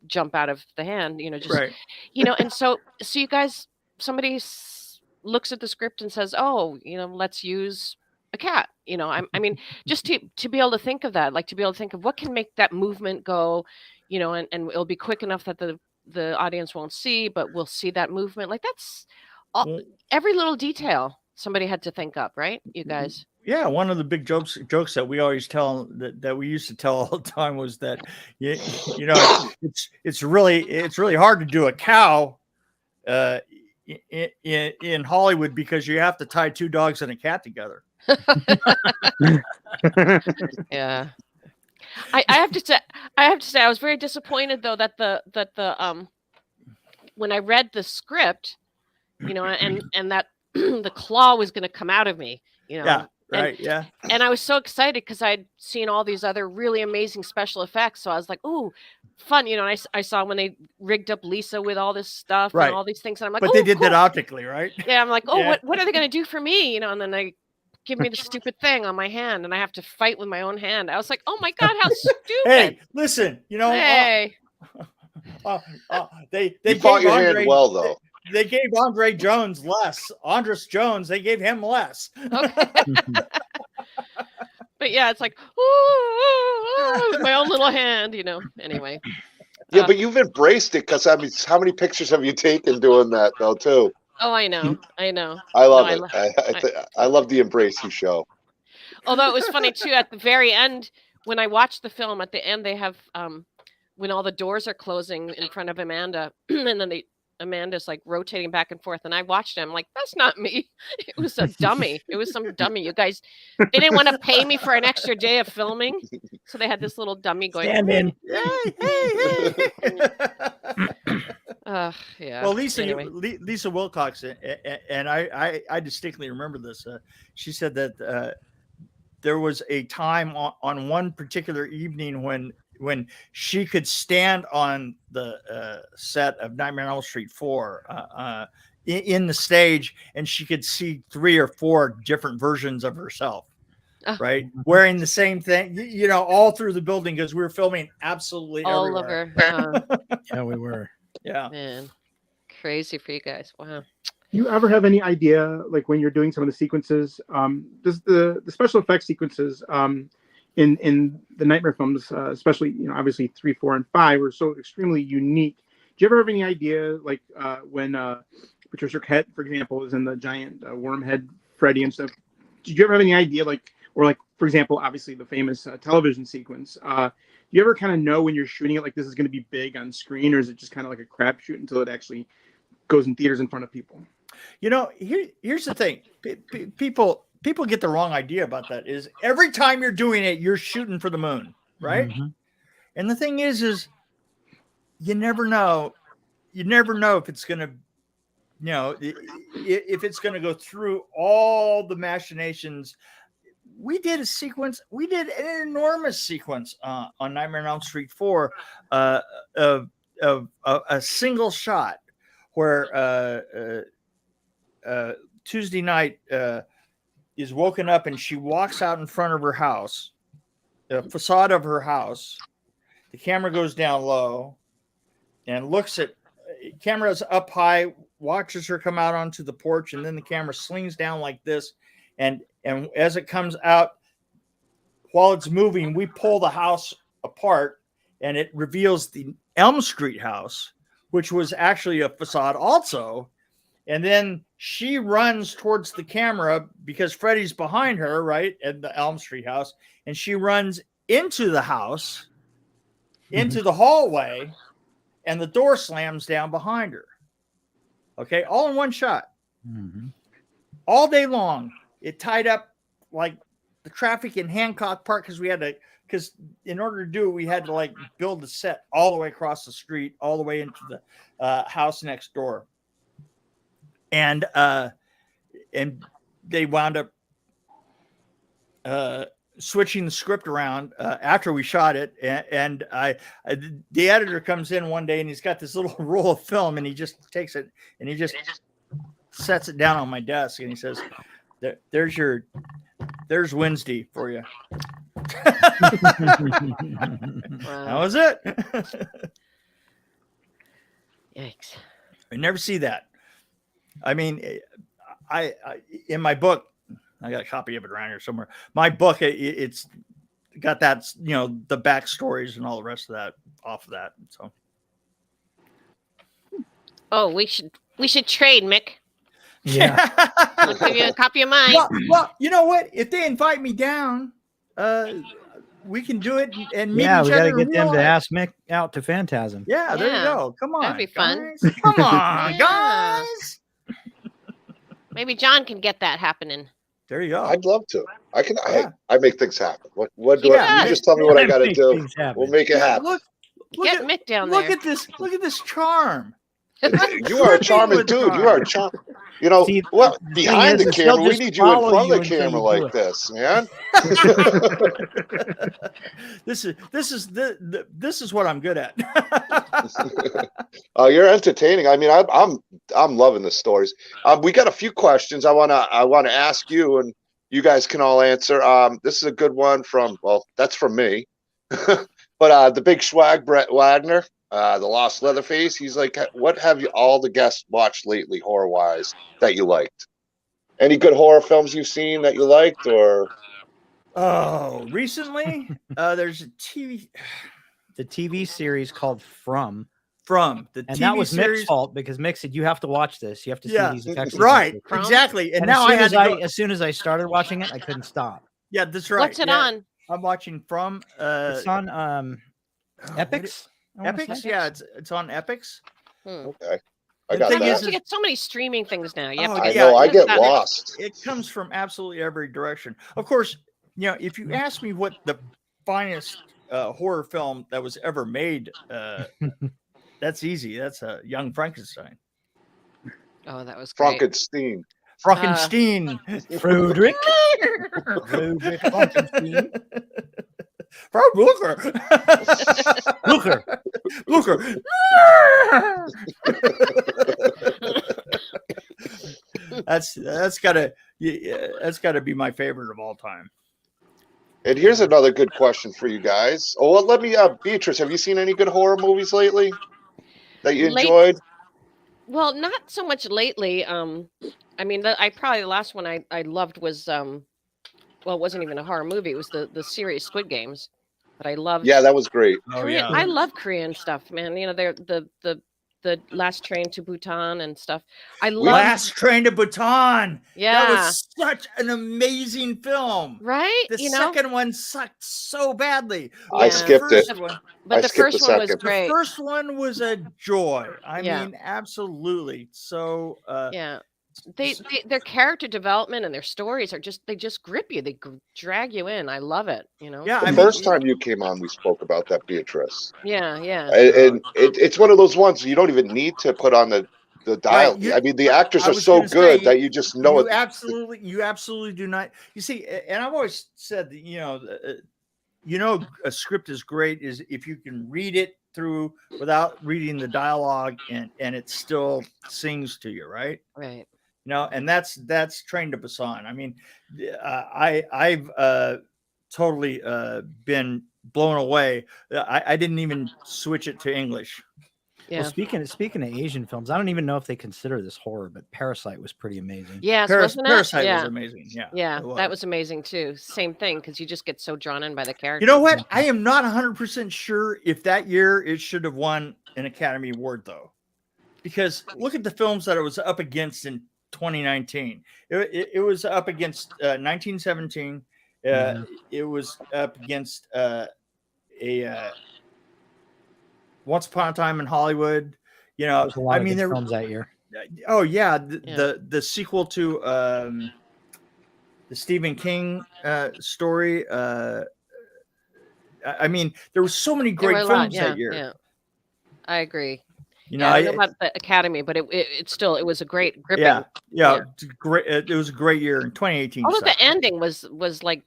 jump out of the hand, Right. And so you guys, somebody looks at the script and says, oh, let's use a cat. I mean, just to be able to think of that, like to be able to think of what can make that movement go, and it'll be quick enough that the audience won't see, but we'll see that movement. Like that's every little detail somebody had to think up, right? You guys. Yeah, one of the big jokes that we always tell, that we used to tell all the time, was that it's really hard to do a cow in Hollywood, because you have to tie 2 dogs and a cat together. Yeah. I have to say I was very disappointed though that the when I read the script, and that the claw was going to come out of me, Yeah. Right. Yeah. And I was so excited because I'd seen all these other really amazing special effects. So I was like, ooh, fun. And I saw when they rigged up Lisa with all this stuff and all these things. And I'm like, but they did that optically, right? Yeah. I'm like, oh, what are they going to do for me? And then they give me the stupid thing on my hand and I have to fight with my own hand. I was like, oh my God, how stupid. Hey, listen, hey. They fought your hand well, though. They gave Andres Jones less. They gave him less. Okay. But yeah, it's like, ooh, my own little hand, Anyway. Yeah, but you've embraced it, because how many pictures have you taken doing that, though, too? Oh, I know. I love it. I love the embrace you show. Although it was funny too, at the very end, when I watched the film, at the end they have when all the doors are closing in front of Amanda, and then Amanda's like rotating back and forth, and I watched it. I'm like, that's not me. It was a dummy. It was some dummy. You guys, they didn't want to pay me for an extra day of filming, so they had this little dummy going. Stand in. Yeah. Well, Lisa, anyway. Lisa Wilcox, and I distinctly remember this. She said that there was a time on one particular evening when she could stand on the set of Nightmare on Elm Street 4 in the stage, and she could see 3 or 4 different versions of herself. Right, wearing the same thing, all through the building, because we were filming absolutely all everywhere. over. Yeah, we were. Yeah, man, crazy for you guys. Wow. You ever have any idea, like when you're doing some of the sequences, does the special effects sequences in the Nightmare films, especially obviously 3, 4, and 5, are so extremely unique? Do you ever have any idea, like when Patricia Arquette, for example, is in the giant worm head Freddy and stuff? Did you ever have any idea, like for example, obviously the famous television sequence? Do you ever kind of know when you're shooting it, like this is going to be big on screen, or is it just kind of like a crapshoot until it actually goes in theaters in front of people? Here's the thing. People get the wrong idea about that. Is every time you're doing it, you're shooting for the moon, right? Mm-hmm. And the thing is you never know. You never know if it's going to, if it's going to go through all the machinations. We did an enormous sequence on Nightmare on Elm Street 4 of a single shot where Tuesday night is woken up and she walks out in front of her house, the facade of her house. The camera goes down low and looks at camera's up high, watches her come out onto the porch, and then the camera slings down like this. And as it comes out, while it's moving, we pull the house apart and it reveals the Elm Street house, which was actually a facade also. And then she runs towards the camera because Freddy's behind her, right, at the Elm Street house. And she runs into the house, into the hallway, and the door slams down behind her. Okay, all in one shot. Mm-hmm. All day long. It tied up like the traffic in Hancock Park because in order to do it, we had to like build the set all the way across the street, all the way into the house next door. And they wound up switching the script around after we shot it, and the editor comes in one day and he's got this little roll of film and he just takes it and he just sets it down on my desk and he says, there's Wednesday for you. That was it. Yikes. I never see that. I mean, I in my book, I got a copy of it around here somewhere. My book, it's got that, the backstories and all the rest of that off of that. So, oh, we should trade, Mick. Yeah. I'll give you a copy of mine. Well, you know what? If they invite me down, we can do it and meet Yeah, each we other. got to get them life. to ask Mick out to Phantasm. Yeah, there Yeah. you go. Come on, That'd be fun. guys. Come on, Yeah. guys. Maybe John can get that happening. There you go. I'd love to. I can. Yeah. I make things happen. What do Yeah. you just tell me what I got to Make do? things happen. We'll make it happen. Look Get at Mick down look there. at this. Look at this charm. You are a charming with dude. You charm. are a charm. You know, See, well, the behind thing the is camera, they'll we just need you in follow front you of the until you camera do like it. this, man. This is what I'm good at. You're entertaining. I mean, I'm loving the stories. We got a few questions I wanna ask you, and you guys can all answer. This is a good one that's from me. But the big swag, Brett Wagner, the Lost Leatherface, he's like, what have all the guests watched lately, horror wise, that you liked? Any good horror films you've seen that you liked, or? Oh, recently, there's a The TV series called from the and TV that was series. Mick's fault because Mick said you have to watch this. You have to see Yeah, these effects. right, sequences." From? exactly. And And now I had to go. as soon as I started watching it, I couldn't stop. Yeah, that's right. What's it yeah. on? I'm watching from It's on Epics. I wanna Epics. say. Yeah, it's on Epics. Okay, I The got thing that. is- You get so many streaming things now. You have Oh, to I get yeah, know. I get that- lost. It comes from absolutely every direction. Of course, if you ask me what the finest horror film that was ever made, that's easy. That's a Young Frankenstein. Oh, that was great. Frankenstein. Frankenstein. Frederick. Frederick Frankenstein. Frau Booker. Booker. That's gotta be my favorite of all time. And here's another good question for you guys. Oh, well, let me, Beatrice, have you seen any good horror movies lately that you enjoyed? Well, not so much lately. I mean, the last one I loved was well, it wasn't even a horror movie. It was the series Squid Games. But I loved. Yeah, that was great. Oh, Korean, yeah. I love Korean stuff, man. They're the Last Train to Bhutan and stuff. I love. Last Train to Bhutan. Yeah. That was such an amazing film. Right? The second one sucked so badly. I Yeah. skipped it. But I the skipped first the one was second. great. The first one was a joy. I Yeah. mean, absolutely. So, Yeah. Their character development and their stories are they just grip you. They drag you in. I love it. yeah. The I first time you came on, we spoke about that, Beatrice. Yeah. And it's one of those ones you don't even need to put on the dial. Right, I mean, the actors I are was so gonna good say, that you just know you it. absolutely do not. You see, and I've always said that a script is great is if you can read it through without reading the dialogue and it still sings to you, right? Right. And that's Train to Busan. I mean, I've totally been blown away. I didn't even switch it to English. Yeah. Well, speaking of Asian films, I don't even know if they consider this horror, but Parasite was pretty amazing. Yes, wasn't it? Parasite Yeah. was amazing. Yeah. Yeah, it that was amazing too. Same thing, because you just get so drawn in by the character. You know what? I am not 100% sure if that year it should have won an Academy Award, though, because look at the films that it was up against in 2019. It was up against 1917. It was up against a Once Upon a Time in Hollywood. There's a lot of good there films that year. Oh yeah, the sequel to the Stephen King story. I mean, there were so many great films that year. Yeah, I agree. You know, I don't know about the Academy, but it still it was a great gripping. Yeah. Great. It was a great year in 2018. Although the ending was like,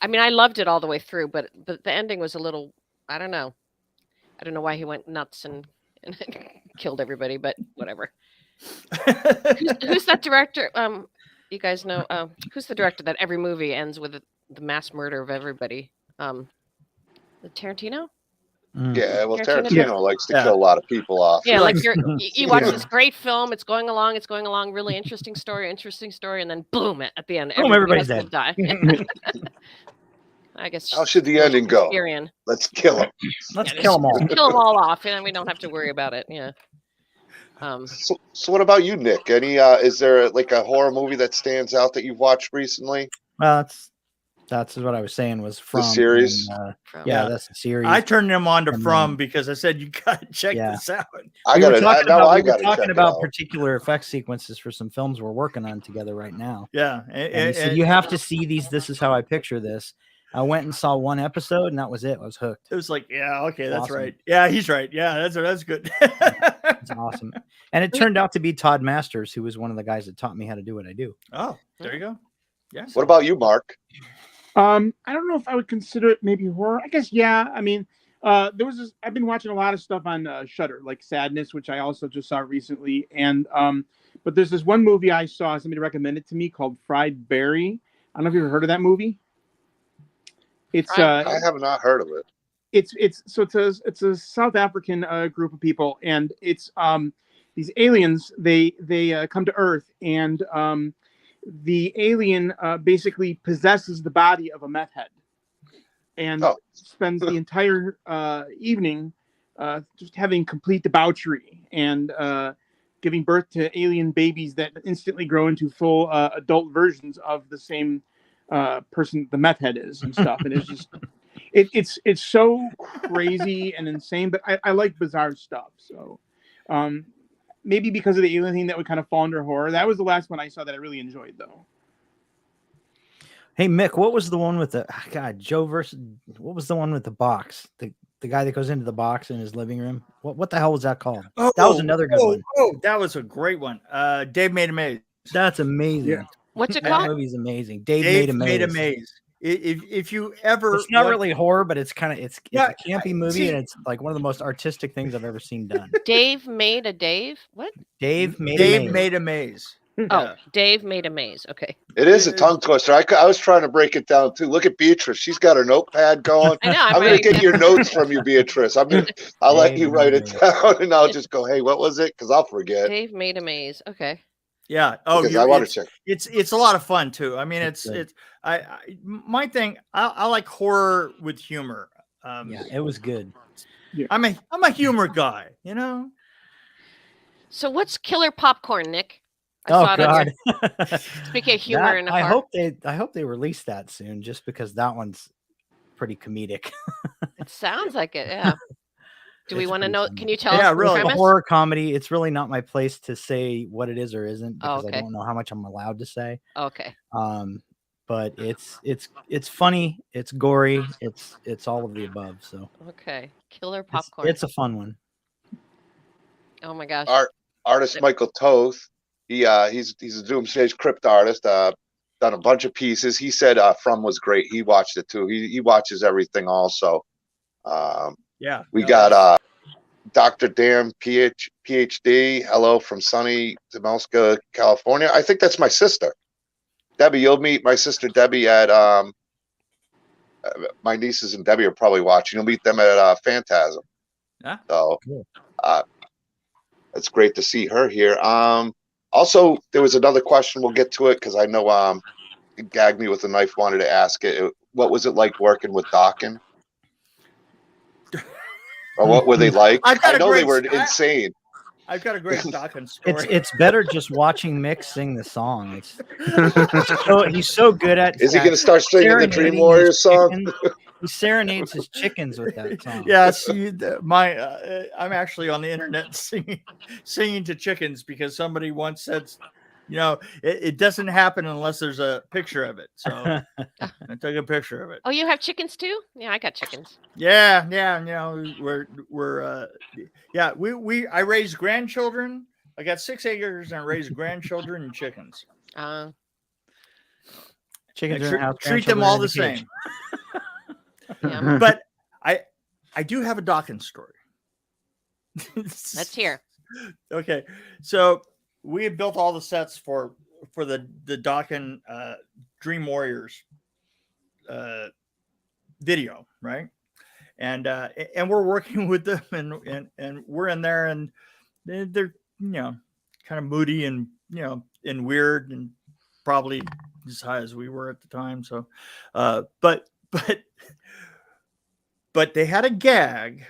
I mean, I loved it all the way through, but the ending was a little, I don't know why he went nuts and killed everybody, but whatever. Who's that director? You guys know who's the director that every movie ends with the mass murder of everybody? The Tarantino? Yeah, well, Tarantino likes to kill a lot of people off. Yeah, like you watch this great film, it's going along, really interesting story, and then boom, at the end, everybody's dead. Die. I guess. How should the ending go? Let's kill him. Let's kill them all. Kill them all off, and we don't have to worry about it. Yeah. So what about you, Nick? Any is there like a horror movie that stands out that you've watched recently? Well, that's what I was saying was From. The series? And, that's the series. I turned them on to From because I said, you got to check this out. We were talking about particular effect sequences for some films we're working on together right now. Yeah. And he said, you have to see these. This is how I picture this. I went and saw one episode and that was it. I was hooked. It was like, yeah, okay, that's right. Yeah, he's right. Yeah, that's good. It's awesome. And it turned out to be Todd Masters, who was one of the guys that taught me how to do what I do. Oh, there you go. Yes. What about you, Mark? I don't know if I would consider it maybe horror. I guess, yeah. I mean, there was this, I've been watching a lot of stuff on Shudder, like Sadness, which I also just saw recently. And but there's this one movie I saw, somebody recommended to me called Fried Berry. I don't know if you've ever heard of that movie. It's I have not heard of it. It's a South African group of people, and it's these aliens. They come to Earth, and the alien basically possesses the body of a meth head, and spends the entire evening just having complete debauchery and giving birth to alien babies that instantly grow into full adult versions of the same person the meth head is and stuff. And it's just it's so crazy and insane, but I like bizarre stuff. So maybe because of the alien thing that would kind of fall under horror. That was the last one I saw that I really enjoyed, though. Hey Mick, what was the one with the what was the one with the box? The guy that goes into the box in his living room. What the hell was that called? That was another good one. Oh, that was a great one. Dave Made a Maze. That's amazing. Yeah. What's it called? That movie's amazing. Dave Made a Maze. If you ever, it's not really horror, but it's kind of it's a campy movie, and it's like one of the most artistic things I've ever seen done. Dave made a Dave. What? Dave made a maze. Oh, Dave made a maze. Okay. It is a tongue twister. I was trying to break it down too. Look at Beatrice; she's got her notepad going. I know. I'm going to get your notes from you, Beatrice. I'll let you write it down, and I'll just go, "Hey, what was it?" Because I'll forget. Dave made a maze. Okay. Yeah. Oh, I want to check. It's a lot of fun too. I mean, my thing. I like horror with humor. Yeah, it was good. Yeah. I'm a humor guy, you know. So what's killer popcorn, Nick? God. Speaking of humor, and I hope they release that soon, just because that one's pretty comedic. It sounds like it. Yeah. Do we want to know? Can you tell us? Yeah, really. A horror comedy. It's really not my place to say what it is or isn't, because okay. I don't know how much I'm allowed to say. Okay. But it's funny, it's gory, it's all of the above. So okay, killer popcorn. It's a fun one. Oh my gosh. Artist Michael Toth. He's a Doomsday Krypt artist. Done a bunch of pieces. He said From was great. He watched it too. He watches everything also. Yeah. We got Dr. Dan PhD. Hello from sunny Temelska, California. I think that's my sister. Debbie, you'll meet my sister Debbie at my nieces and Debbie are probably watching. You'll meet them at Fantasm. Yeah. So it's great to see her here. Also, there was another question. We'll get to it because I know it gagged me with a knife. Wanted to ask it. What was it like working with Dokken? Or what were they like? I know they were insane. I've got a great Dokken story. It's better just watching Mick sing the song. He's so good at. Is he going to start singing the Dream Warriors song? He serenades his chickens with that song. Yes, I'm actually on the internet singing to chickens because somebody once said it doesn't happen unless there's a picture of it. So I took a picture of it. Oh, you have chickens too? Yeah, I got chickens. Yeah. I raised grandchildren. I got 6 acres and I raised grandchildren and chickens. Chickens are in the house, treat them all the grandchildren same. Yeah. But I do have a Dawkins story. Let's hear. Okay, so we had built all the sets for the Dawkins Dream Warriors video, right? And we're working with them, and we're in there, and they're kind of moody and and weird, and probably as high as we were at the time. So, but they had a gag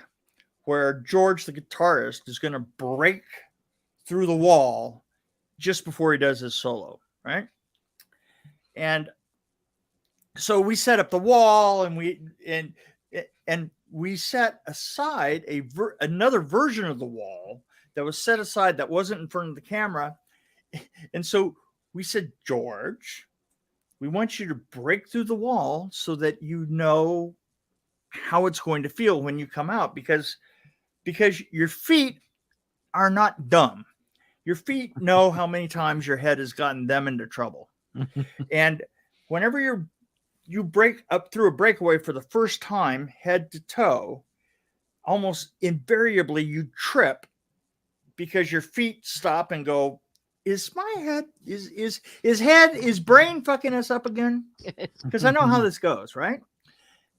where George, the guitarist, is going to break through the wall just before he does his solo, right? And so we set up the wall, and we set aside another version of the wall that was set aside that wasn't in front of the camera. And so we said, George, we want you to break through the wall so that you know how it's going to feel when you come out, because your feet are not dumb. Your feet know how many times your head has gotten them into trouble. And whenever you break up through a breakaway for the first time, head to toe, almost invariably you trip because your feet stop and go, is my head, is brain fucking us up again? Because I know how this goes, right?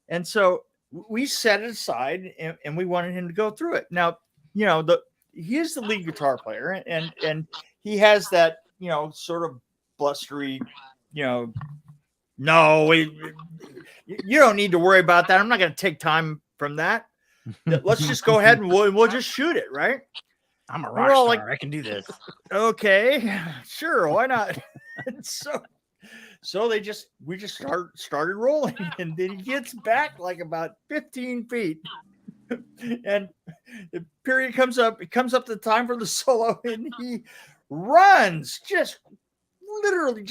And so we set it aside, and we wanted him to go through it. Now, he is the lead guitar player, and he has that, sort of blustery, no, you don't need to worry about that. I'm not going to take time from that. Let's just go ahead and we'll just shoot it, right? I'm a rock star. I can do this. Okay, sure, why not? So we just started rolling, and then he gets back like about 15 feet, and the period comes up. It comes up the time for the solo, and he runs, literally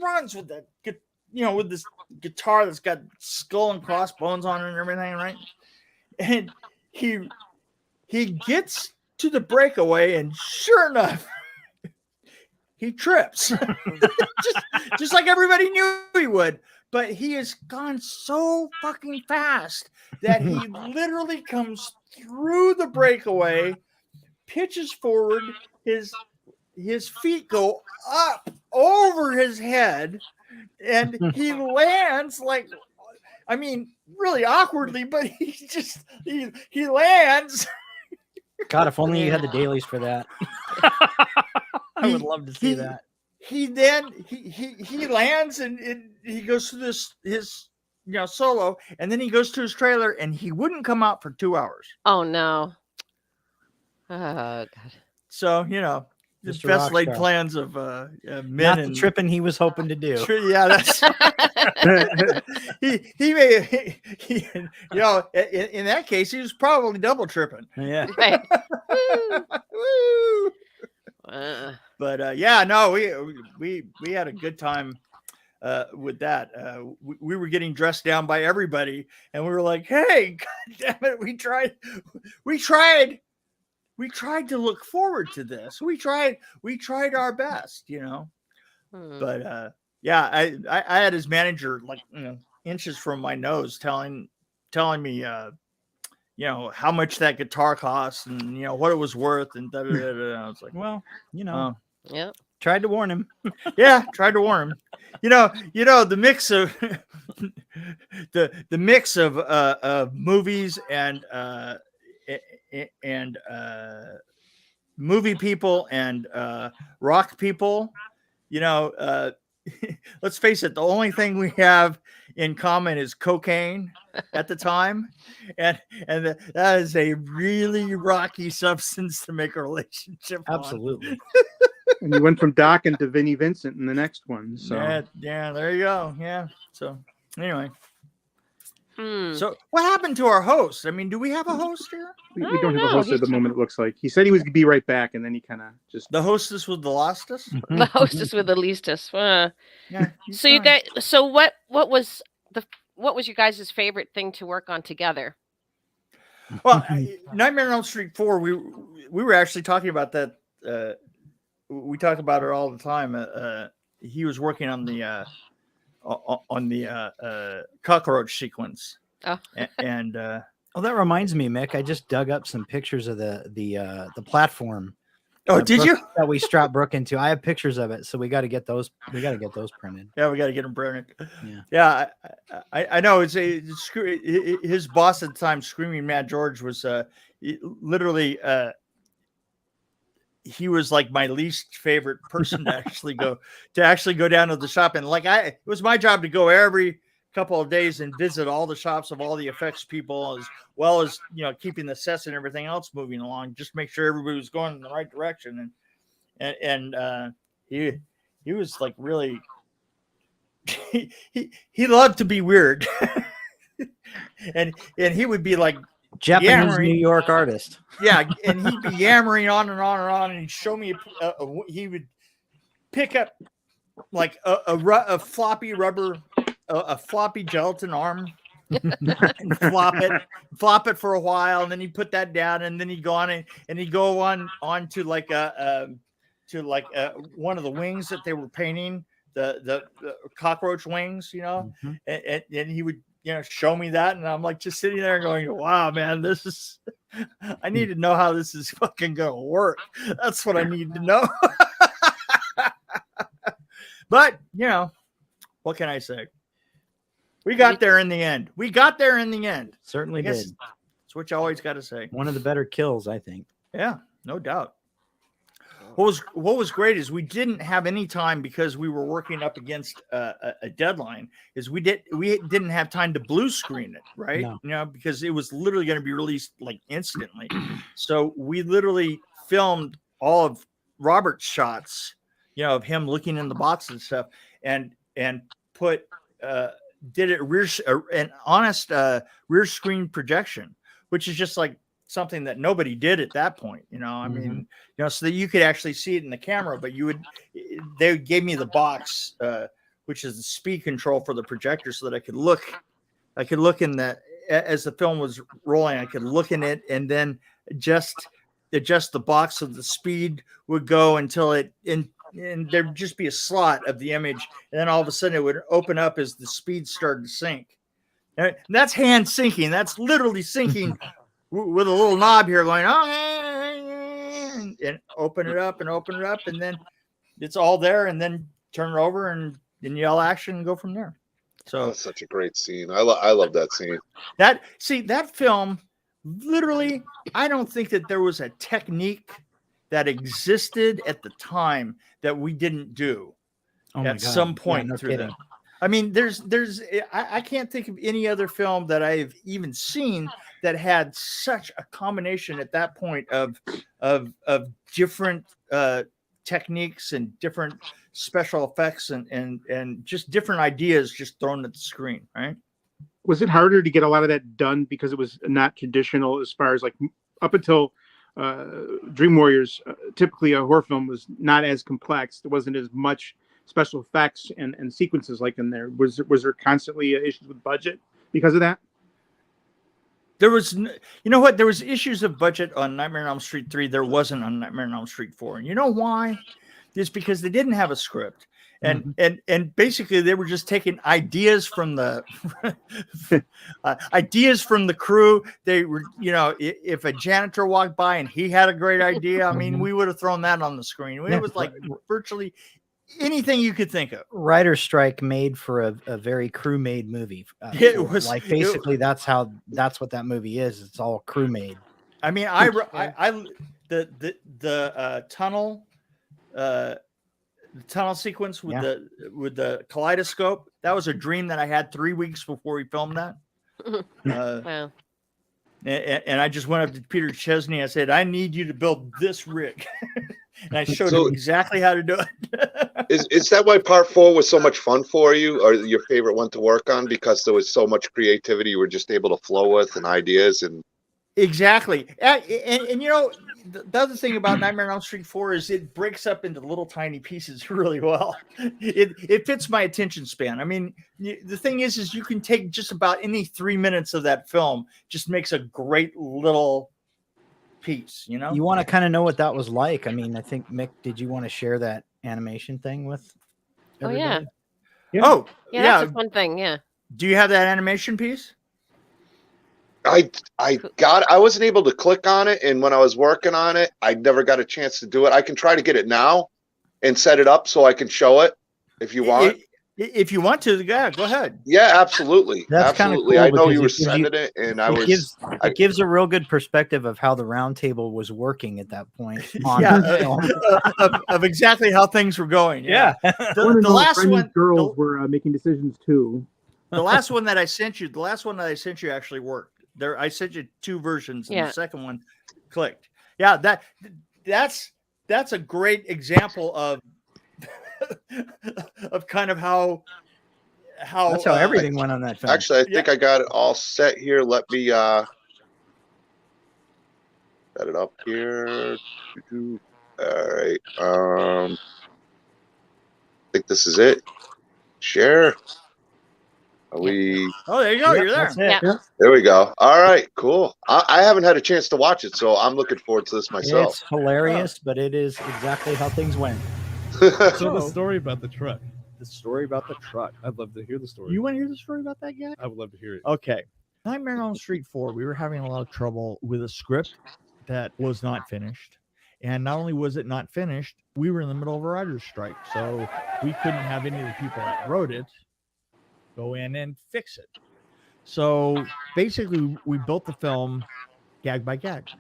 runs with that, with this guitar that's got skull and crossbones on it and everything, right? And he gets to the breakaway, and sure enough, he trips. just like everybody knew he would. But he has gone so fucking fast that he literally comes through the breakaway, pitches forward, his feet go up over his head, and he lands really awkwardly, but he lands. God, if only you had the dailies for that. I would love to see that. He lands, and he goes through his solo, and then he goes to his trailer, and he wouldn't come out for 2 hours. Oh no. Oh God. So the Mr. best laid Rockstar. plans of men, Not and the tripping he was hoping to do. Yeah, that's he may in that case he was probably double tripping. Yeah. Right. Woo. But we had a good time with that. We were getting dressed down by everybody, and we were like, hey, God damn it, we tried to look forward to this. We tried our best, But I had his manager inches from my nose telling me how much that guitar costs, and what it was worth, and I was like, well, Yeah. tried to warn him. Yeah, tried to warn him. The mix of the mix of movies and movie people and rock people. Let's face it, the only thing we have in common is cocaine at the time, and that is a really rocky substance to make a relationship on. Absolutely. And you went from Dawkins to Vinnie Vincent in the next one. So Yeah, there you go. Yeah. So anyway, So what happened to our host? I mean, do we have a host here? We I don't don't have a know. host at the moment. It looks like he said he was gonna be right back, and then he kind of just. The hostess with the lostess? The hostess with the leastest. Yeah. he's So you fine. guys, so what was your guys' favorite thing to work on together? Well, Nightmare on Elm Street 4, we were actually talking about that. We talk about it all the time. He was working on the cockroach sequence. Oh. And Oh, that reminds me, Mick. I just dug up some pictures of the platform. oh, did Brooke, you? that we strapped Brooke into? I have pictures of it, so we got to get those. We got to get those printed. Yeah, we got to get him printed. Yeah. I know. His boss at the time, Screaming Mad George, was literally. He was like my least favorite person to actually go down to the shop, and it was my job to go every couple of days and visit all the shops of all the effects people, as well as keeping the sets and everything else moving along, just make sure everybody was going in the right direction. And he was like really he loved to be weird. and he would be like Japanese yammering. New York artist. Yeah, and he'd be yammering on and on and on, and he'd show me. He would pick up like a floppy rubber, a floppy gelatin arm, and flop it for a while, and then he'd put that down, and then he'd go on and he'd go on to like one of the wings that they were painting, the cockroach wings, Mm-hmm. and he would show me that, and I'm like just sitting there going, wow, man, this is. I need to know how this is fucking gonna work. That's what I need to know. But what can I say? We got there in the end. Certainly I guess did. that's what you always got to say. One of the better kills, I think. Yeah, no doubt. What was great is we didn't have any time because we were working up against a deadline. Is we didn't have time to blue screen it, right? No. Because it was literally going to be released like instantly. So we literally filmed all of Robert's shots, of him looking in the box and stuff, and put did it an honest rear screen projection, which is just like something that nobody did at that point, I mean, so that you could actually see it in the camera, but they gave me the box, which is the speed control for the projector, so that I could look in that as the film was rolling, I could look in it and then just adjust the box so the speed would go until and there'd just be a slot of the image. And then all of a sudden it would open up as the speed started to sync. And that's hand syncing. That's literally syncing with a little knob here going, and open it up, and then it's all there, and then turn it over and yell action and go from there. So that's such a great scene. I love that scene. That film, literally, I don't think that there was a technique that existed at the time that we didn't do at some point through that. I mean, I can't think of any other film that I've even seen that had such a combination at that point of different techniques and different special effects and just different ideas just thrown at the screen, right? Was it harder to get a lot of that done because it was not traditional as far as like up until Dream Warriors, typically a horror film was not as complex. There wasn't as much special effects and sequences like in there. Was there constantly issues with budget because of that? There was, there was issues of budget on Nightmare on Elm Street 3. There wasn't on Nightmare on Elm Street 4. And you know why? It's because they didn't have a script. And basically they were just taking ideas from the crew. They were, if a janitor walked by and he had a great idea, I mean, we would have thrown that on the screen. It was like virtually anything you could think of. Writer's strike made for a very crew made movie. It was like basically that's what that movie is. It's all crew made. I mean, the tunnel sequence with the kaleidoscope, that was a dream that I had 3 weeks before we filmed that. Wow. And I just went up to Peter Chesney. I said, I need you to build this rig. And I showed him exactly how to do it. Is that why part 4 was so much fun for you, or your favorite one to work on, because there was so much creativity you were just able to flow with and ideas and Exactly. And you know, the other thing about Nightmare on Elm Street 4 is it breaks up into little tiny pieces really well. It fits my attention span. I mean, the thing is you can take just about any 3 minutes of that film, just makes a great little piece, you know? You want to kind of know what that was like. I mean, I think, Mick, did you want to share that animation thing with everybody? Yeah. Oh, Yeah, yeah. that's a fun thing. Yeah. Do you have that animation piece? I wasn't able to click on it, and when I was working on it, I never got a chance to do it. I can try to get it now and set it up so I can show it if you want. If you want to, yeah, go ahead. Yeah, absolutely. That's kinda Absolutely. cool I know because you were it gives you- sending it, and I was. It gives a real good perspective of how the round table was working at that point. On Yeah, film. of exactly how things were going. Yeah. The last one, girls were making decisions too. the last one that I sent you actually worked. There, I sent you 2 versions, and Yeah. the second one clicked. Yeah, that's a great example of of kind of how That's how everything went on that film. Actually, I think I got it all set here. Let me set it up here. All right. I think this is it. Share. Are we? Oh, there you go. Yep, You're there. that's it. Yeah. There we go. All right, cool. I haven't had a chance to watch it, so I'm looking forward to this myself. It's hilarious, but it is exactly how things went. So the story about the truck. The story about the truck. I'd love to hear the story. You want to hear the story about that guy? I would love to hear it. Okay. Nightmare on Elm Street 4, we were having a lot of trouble with a script that was not finished. And not only was it not finished, we were in the middle of a writer's strike. So we couldn't have any of the people that wrote it go in and fix it. So basically, we built the film gag by gag.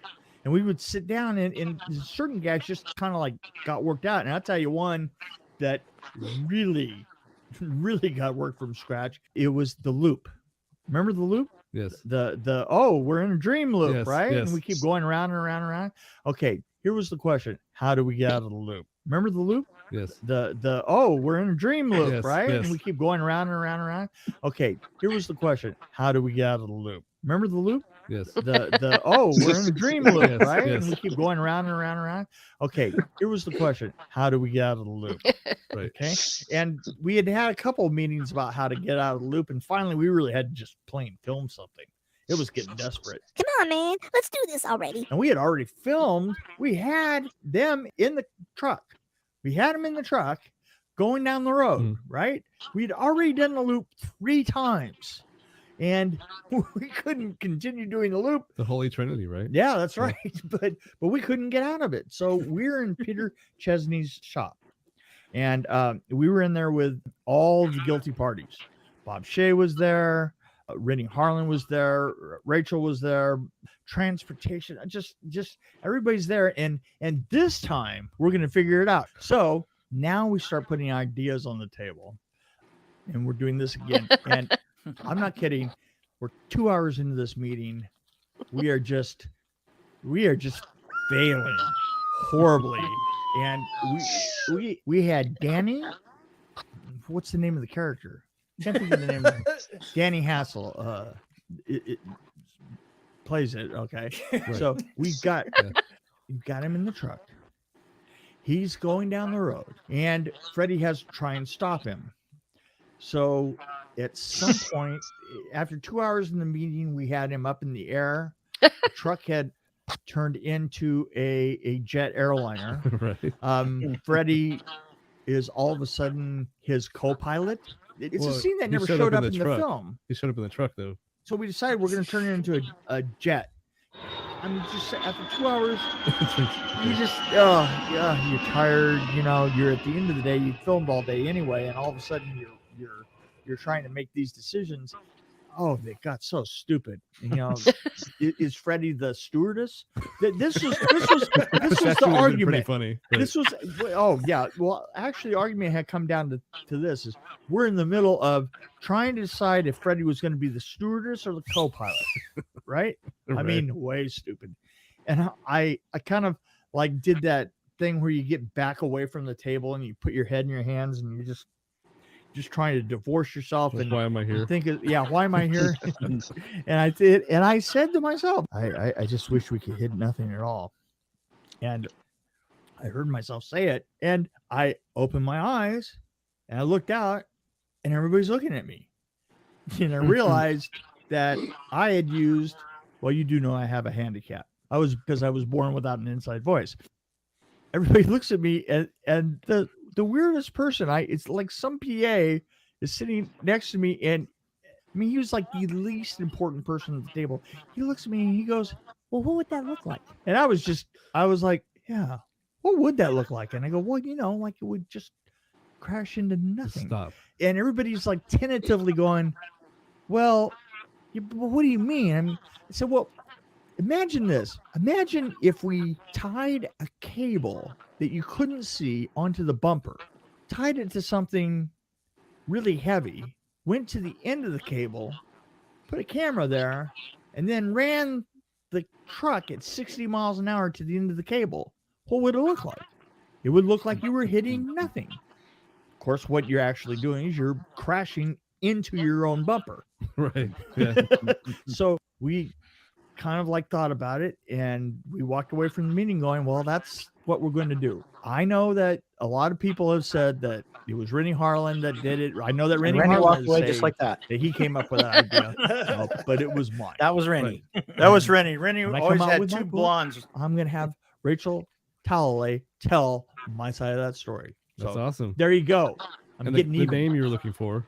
And we would sit down and certain gags just kind of like got worked out. And I'll tell you one that really got worked from scratch. It was the loop. Remember the loop? Yes. We're in a dream loop, Yes, right? yes. And we keep going around and around and around. Okay, here was the question. How do we get out of the loop? Remember the loop? Yes. We're in a dream loop, Yes, right? yes. And we keep going around and around and around. Okay, here was the question. How do we get out of the loop? Remember the loop? Yes. We're in a dream loop, Yes, right? yes. And we keep going around and around and around. Okay, here was the question. How do we get out of the loop? Right. Okay. And we had a couple of meetings about how to get out of the loop. And finally, we really had to just plain film something. It was getting desperate. Come on, man. Let's do this already. And we had already filmed. We had them in the truck. We had them in the truck going down the road, right? We'd already done the loop 3 times. And we couldn't continue doing the loop. The Holy Trinity, right? Yeah, that's right. But we couldn't get out of it. So we're in Peter Chesney's shop. And we were in there with all the guilty parties. Bob Shea was there. Rennie Harlan was there. Rachel was there. Transportation. Just everybody's there. And this time we're going to figure it out. So now we start putting ideas on the table. And we're doing this again. And I'm not kidding. We're 2 hours into this meeting. We are just failing horribly. And we had Danny. What's the name of the character? Can't think of the name. Danny Hassel. It plays it. Okay. Right. So we got him in the truck. He's going down the road, and Freddie has to try and stop him. So at some point, after 2 hours in the meeting, we had him up in the air. The truck had turned into a jet airliner. Right. Freddie is all of a sudden his co-pilot. It's Well, a scene that he never showed showed up up in in the the truck. film. He showed up in the truck though. So we decided we're going to turn it into a jet. I mean, just after 2 hours, you just, you're tired. You know, you're at the end of the day. You filmed all day anyway, and all of a sudden you're trying to make these decisions. Oh, they got so stupid. You know, is Freddie the stewardess? This was That the would have been pretty argument. funny. This was, oh yeah. Well, actually, the argument had come down to this: is we're in the middle of trying to decide if Freddie was going to be the stewardess or the co-pilot, right? I Right. mean, way stupid. And I kind of like did that thing where you get back away from the table and you put your head in your hands and you're just trying to divorce yourself Like, and why am I here? think, why am I here? And I did, and I said to myself, I just wish we could hit nothing at all. And I heard myself say it, and I opened my eyes and I looked out, and everybody's looking at me. And I realized that I had used, well, you do know I have a handicap. Because I was born without an inside voice. Everybody looks at me, and the weirdest person, it's like some PA is sitting next to me, and I mean, he was like the least important person at the table. He looks at me and he goes, well, what would that look like? And I was like, yeah, what would that look like? And I go, well, like it would just crash into nothing. Stop. And everybody's like tentatively going, well, what do you mean? I mean, I said, well, imagine this. Imagine if we tied a cable that you couldn't see onto the bumper, tied it to something really heavy, went to the end of the cable, put a camera there, and then ran the truck at 60 miles an hour to the end of the cable. What would it look like? It would look like you were hitting nothing. Of course, what you're actually doing is you're crashing into your own bumper. Right. Yeah. So we kind of like thought about it, and we walked away from the meeting going, well, that's what we're going to do. I know that a lot of people have said that it was Rennie Harlan that did it. I know that Rennie Rennie Harlan walked away just like that. he came up with that idea, but it was mine. That was Rennie. That was Rennie. Rennie When I always come out had with my two book, blondes. I'm going to have Rachel Talalay tell my side of that story. That's So awesome. there you go. I'm And getting the even. name you were looking for,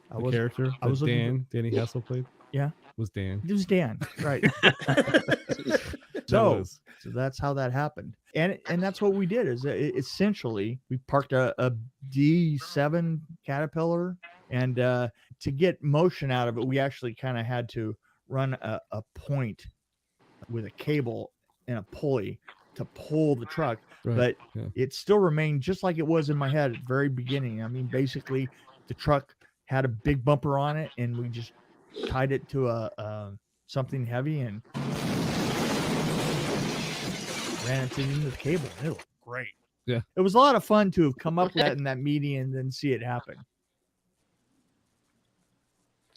I the was- character, I was that looking Danny Hassel played. Yeah. Was Dan. It was Dan, right? That so was. that's how that happened, and that's what we did. Is essentially we parked a D7 Caterpillar, and to get motion out of it, we actually kind of had to run a point with a cable and a pulley to pull the truck, Right. but Yeah. it still remained just like it was in my head at the very beginning. I mean, basically, the truck had a big bumper on it, and we just tied it to a something heavy and ran it into the cable. It looked great. Yeah. It was a lot of fun to have come up with that in that meeting and then see it happen.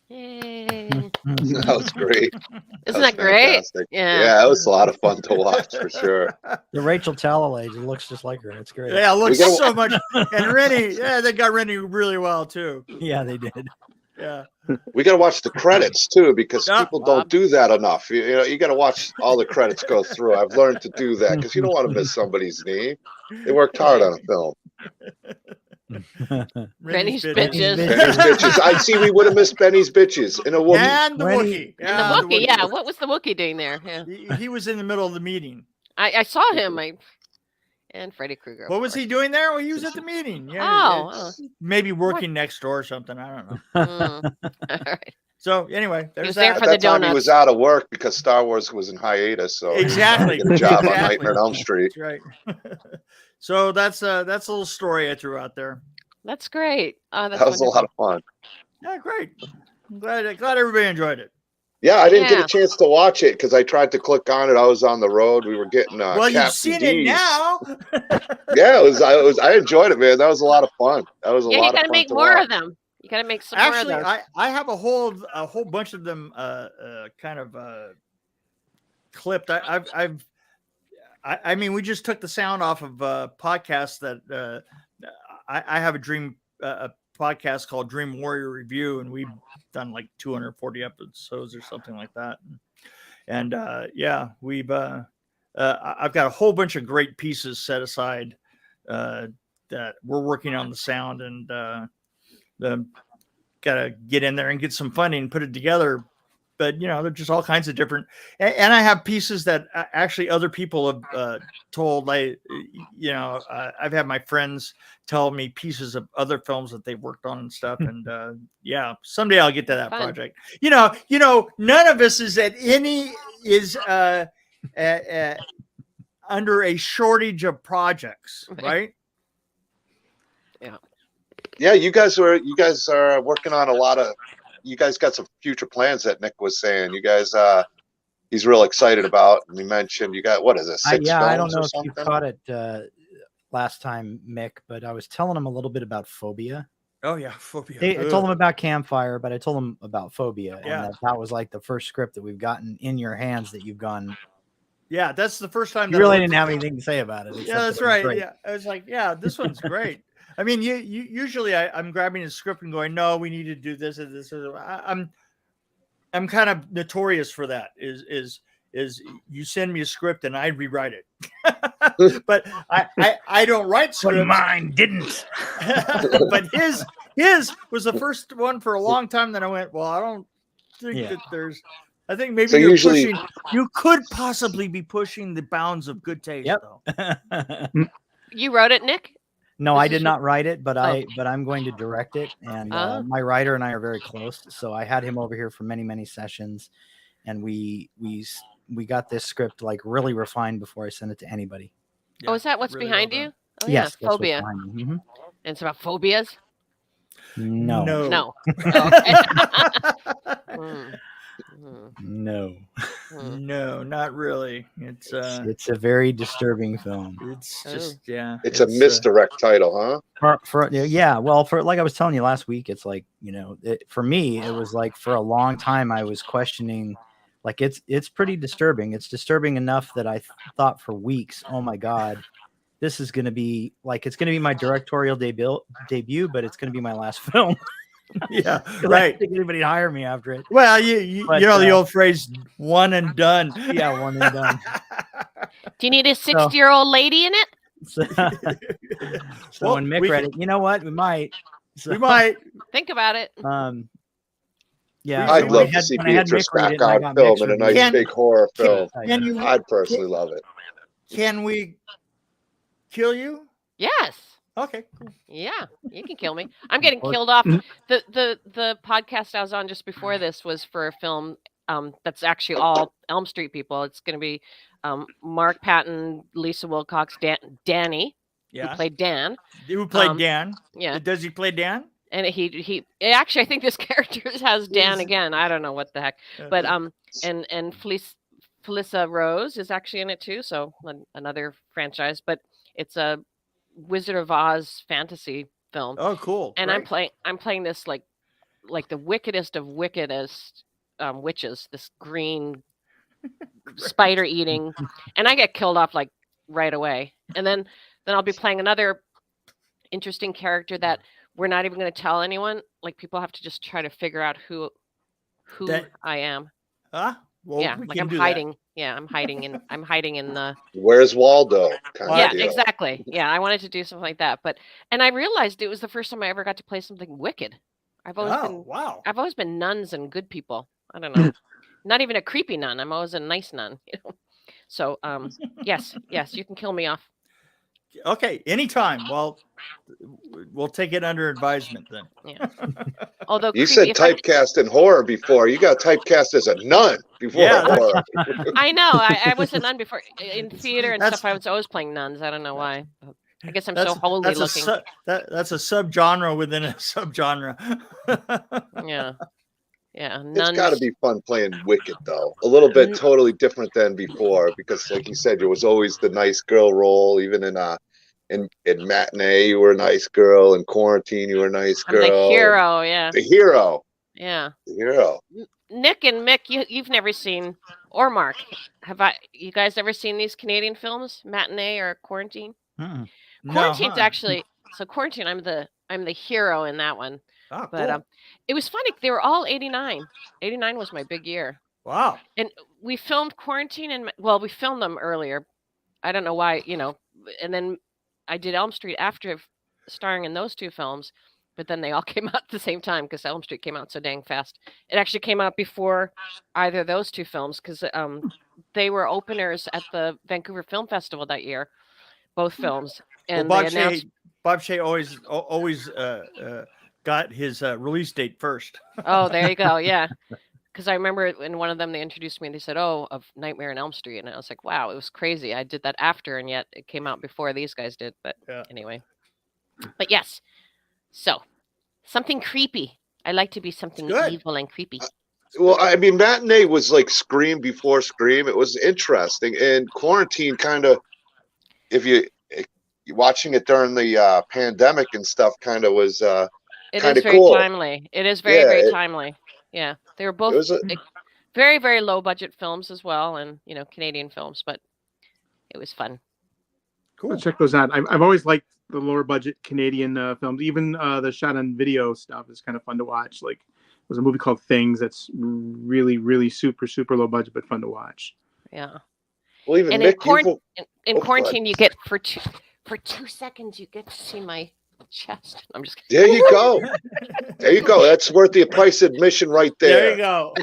Yay. That was great. Isn't that great? Fantastic. Yeah. Yeah, it was a lot of fun to watch for sure. The Rachel Talalay, it looks just like her. It's great. Yeah, it looks We gotta- so much. And Rennie, yeah, they got Rennie really well too. Yeah, they did. Yeah. We got to watch the credits too, because Yeah, people don't do that enough. You got to watch all the credits go through. I've learned to do that because you don't want to miss somebody's name. They worked hard on a film. Rennie's bitches. bitches. Benny's bitches. I see. We would have missed Benny's bitches in a woman. And the Rennie- Wookiee. And Yeah, the Wookiee, yeah. What was the Wookiee doing there? Yeah. He was in the middle of the meeting. I saw him. And Freddy Krueger. of What was he course. doing there? Well, he was at the meeting. Yeah, Oh, it's maybe working next door or something. I don't know. Mm. All right. So anyway, there's was there that. At for the that time, he donuts. was out of work because Star Wars was in hiatus. So he was Exactly. trying to get a job on Exactly. Nightmare on Elm Street. That's right. So that's a little story I threw out there. That's great. Oh, that's That was a lot wonderful. of fun. Yeah, great. I'm glad everybody enjoyed it. Yeah, I didn't get Yeah. a chance to watch it because I tried to click on it. I was on the road. We were getting Well, you've Captain seen D's. it now. Yeah, I enjoyed it, man. That was a lot of fun. That was a Yeah, lot you of got to fun make to more watch. of them. You got to make some Actually, more of those. I have a whole bunch of them kind of clipped. I mean, we just took the sound off of podcasts that I have a podcast called Dream Warrior Review, and we've done like 240 episodes or something like that. And yeah, we've I've got a whole bunch of great pieces set aside that we're working on the sound, and got to get in there and get some funding and put it together. But they're just all kinds of different, and I have pieces that actually other people have told. I've had my friends tell me pieces of other films that they worked on and stuff. And yeah, someday I'll get to that Fun. project. None of us is under a shortage of projects, right? Yeah, you guys are working on a lot of. You guys got some future plans that Nick was saying. You guys, he's real excited about. And he mentioned you got what is it? 6 I don't films know or if you something? caught it. last time, Mick, but I was telling him a little bit about phobia. Oh yeah, phobia. I told him about Campfire, but I told him about phobia, Yeah. and that was like the first script that we've gotten in your hands that you've gone. Yeah, that's the first time. You really didn't have anything to say about it. Yeah, that's right. Yeah, I was like, yeah, this one's great. I mean, you usually I'm grabbing a script and going, no, we need to do this and this. I'm kind of notorious for that. Is you send me a script and I rewrite it, but I don't write scripts. But mine didn't. But his was the first one for a long time. Then I went, well, I don't think that there's. I think maybe So you're usually- pushing. You could possibly be pushing the bounds of good taste. Yep. Though. You wrote it, Nick? No, This I is did your- not write it, but I'm going to direct it, and my writer and I are very close. So I had him over here for many sessions, and we got this script like really refined before I sent it to anybody. Yeah, Oh, is that what's really behind well you? done. Oh, Yes, yeah, that's what's phobia. behind me. Mhm. And it's about phobias? No, No. Okay. Mm. Mm. no. Mm. No, not really. It's It's a very disturbing film. it's just It's a misdirect title, huh? For well, for like I was telling you last week, it's like, for me, it was like for a long time I was questioning, like it's pretty disturbing. It's disturbing enough that I thought for weeks, oh my God, this is going to be like, it's going to be my directorial debut, but it's going to be my last film. yeah, 'Cause I right. didn't think anybody hire me after it. Well, you But, know the old phrase, one and done. Yeah, one and done. Do you need a 60-year-old lady in it? So Well, when Mick we read can- it, you know what? We might. So, We might. Think about it. Yeah, I'd when love I to had- see when I had Beatrice Mick read it back and I on got film Mick's in a review, nice Can- big horror film. Can you I'd personally love it. can we kill you? Yes. Okay, cool. Yeah, you can kill me. I'm getting killed off. The podcast I was on just before this was for a film that's actually all Elm Street people. It's going to be Mark Patton, Lisa Wilcox, Danny, Yeah. who played Dan. Who played Dan? Yeah, Does he play Dan? and he actually, I think this character has Dan Is- again. I don't know what the heck, but and Felissa Rose is actually in it too. So another franchise, but it's a Wizard of Oz fantasy film. Oh, cool. And Great. I'm playing this like the wickedest of wickedest witches, this green spider eating, and I get killed off like right away. And then I'll be playing another interesting character that we're not even going to tell anyone. Like people have to just try to figure out who That- I am. Huh? Well, Yeah, we like can I'm do that. hiding. Yeah, I'm hiding in the Where's Waldo? Kind yeah, of deal. exactly. Yeah, I wanted to do something like that, and I realized it was the first time I ever got to play something wicked. I've always been nuns and good people. I don't know. Not even a creepy nun. I'm always a nice nun, So, yes, you can kill me off. Okay, anytime. Well, we'll take it under advisement then. Yeah. Although You creepy, said typecast in horror before. You got typecast as a nun before Yeah, horror. I know. I was a nun before in theater and That's- stuff. I was always playing nuns. I don't know why. I guess I'm so That's- holy that's looking. That's a subgenre within a subgenre. Yeah. Yeah. It's Nuns. got to be fun playing Wicked, though. A little bit totally different than before, because, like you said, it was always the nice girl role. Even in Matinee, you were a nice girl. In Quarantine, you were a nice I'm girl. the hero. Yeah. The hero. Yeah. The hero. Nick and Mick, you've never seen, or Mark, you guys ever seen these Canadian films, Matinee or Quarantine? Mm-mm. Quarantine's actually, so Quarantine, I'm the hero in that one. Oh, But cool. it was funny. They were all 89. 89 was my big year. Wow. And we filmed Quarantine we filmed them earlier. I don't know why, and then I did Elm Street after starring in those two films, but then they all came out at the same time because Elm Street came out so dang fast. It actually came out before either of those two films because they were openers at the Vancouver Film Festival that year, both films. And Well, they announced, Bob Shea always got his release date first. oh, there you go. Yeah. Because I remember in one of them, they introduced me and they said, oh, of Nightmare on Elm Street. And I was like, wow, it was crazy. I did that after, and yet it came out before these guys did. But anyway. But yes. So, something creepy. I like to be something Good. evil and creepy. Well, I mean, Matinee was like Scream before Scream. It was interesting. And Quarantine kind of, if you watching it during the pandemic and stuff kind of was It kind is of very cool. timely. It is very, Yeah, very it- timely. Yeah, they were It both was a, very, very low budget films as well, and Canadian films, but it was fun. Cool. I'll check those out. I've always liked the lower budget Canadian films. Even the shot on video stuff is kind of fun to watch. Like there's a movie called Things that's really, really super, super low budget but fun to watch. Yeah. well, even And Mick, in, you in go ahead. quarantine, you get for 2 seconds, you get to see my chest. I'm just There you go. There you go. That's worth the price admission right There you there. go.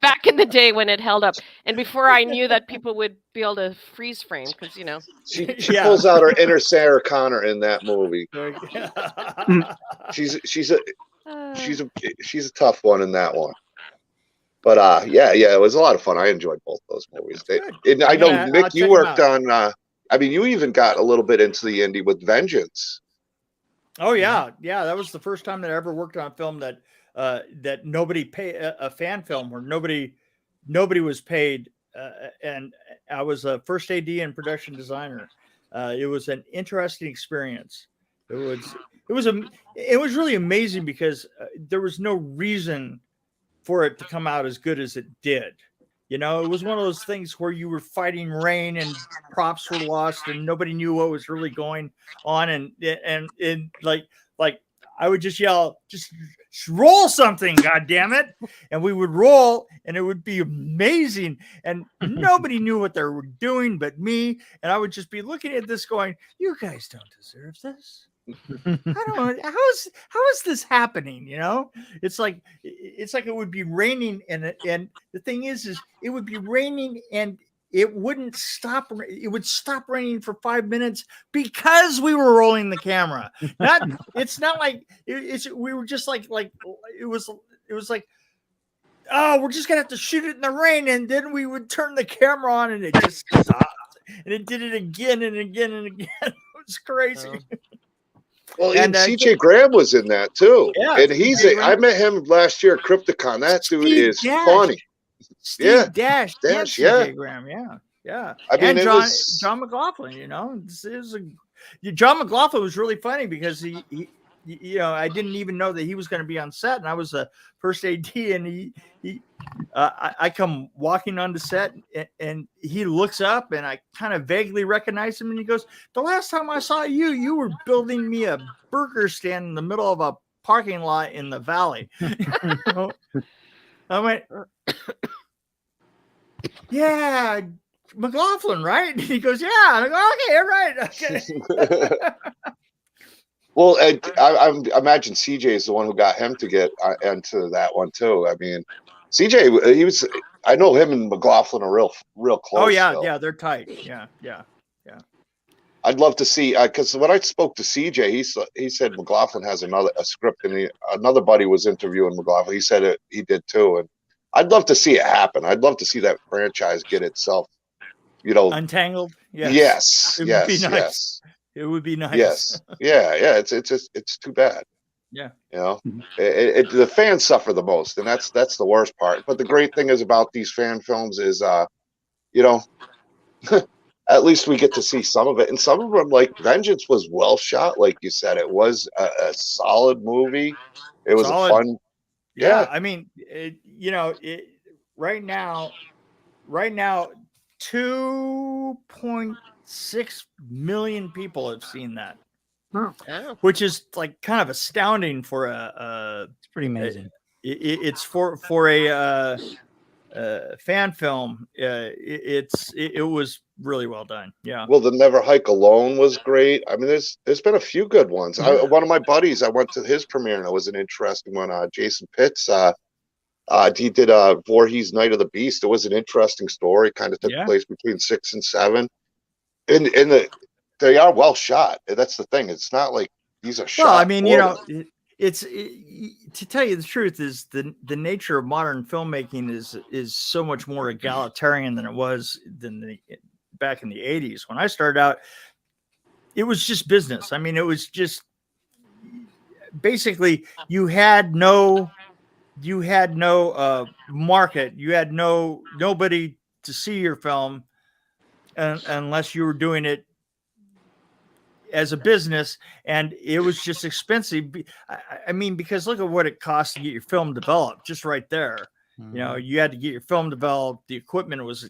back in the day when it held up, and before I knew that people would be able to freeze frame, because She Yeah. pulls out her inner Sarah Connor in that movie. There you go. She's a tough one in that one. But yeah, it was a lot of fun. I enjoyed both those movies. And I know I'll Mick, check you 'em worked out. on. I mean, you even got a little bit into the indie with Vengeance. Oh yeah, that was the first time that I ever worked on a film that that nobody paid, a fan film where nobody was paid, and I was a first AD and production designer. It was an interesting experience. It was really amazing because there was no reason for it to come out as good as it did. It was one of those things where you were fighting rain and props were lost and nobody knew what was really going on. And like I would just yell, just roll something, God damn it. And we would roll and it would be amazing. And nobody knew what they were doing but me. And I would just be looking at this going, you guys don't deserve this. I don't know how is this happening? It's like it would be raining and the thing is it would be raining and it wouldn't stop. It would stop raining for 5 minutes because we were rolling the camera. It's not like we were just like it was like, oh, we're just gonna have to shoot it in the rain, and then we would turn the camera on and it just stopped, and it did it again and again and again. It was crazy. Oh. Well, And, and CJ Graham was in that too. Yeah, And CJ I met him last year at Krypticon. That dude Steve is Dash. funny. Steve Dash, Dash, and yeah. CJ Graham, yeah. I mean, and it was John McLaughlin, John McLaughlin was really funny because he I didn't even know that he was going to be on set, and I was a first AD, and I come walking on the set, and he looks up, and I kind of vaguely recognize him, and he goes, "The last time I saw you, you were building me a burger stand in the middle of a parking lot in the valley." I went, "Yeah, McLaughlin, right?" And he goes, "Yeah." I go, "Okay, right, okay." well. I imagine CJ is the one who got him to get into that one too. I mean, CJ, he was. I know him and McLaughlin are real close. Oh yeah, still. yeah, they're tight. Yeah. I'd love to see because when I spoke to CJ, he said McLaughlin has a script, and another buddy was interviewing McLaughlin. He said he did too, and I'd love to see it happen. I'd love to see that franchise get itself, Untangled. Yes. It Yes. would be nice. Yes. It would be nice. Yes. Yeah. It's too bad. Yeah. The fans suffer the most, and that's the worst part. But the great thing is about these fan films is, at least we get to see some of it, and some of them, like Vengeance, was well shot, like you said. It was a solid movie. It was Solid. a fun. Yeah. I mean, right now, 2.6 million people have seen that, Oh. which is like kind of astounding for It's pretty amazing. it's for a fan film. It was really well done. Yeah. Well, the Never Hike Alone was great. I mean, there's been a few good ones. One of my buddies, I went to his premiere, and it was an interesting one. Jason Pitts, he did Voorhees Night of the Beast. It was an interesting story. Kind of took place between 6 and 7, and they are well shot. That's the thing. It's not like these are shot. Well, I mean, to tell you the truth, is the nature of modern filmmaking is so much more egalitarian than it was back in the 80s. When I started out, it was just business. I mean, it was just basically you had no market. You had nobody to see your film unless you were doing it as a business, and it was just expensive. I mean, because look at what it costs to get your film developed, just right there. You know, you had to get your film developed. The equipment was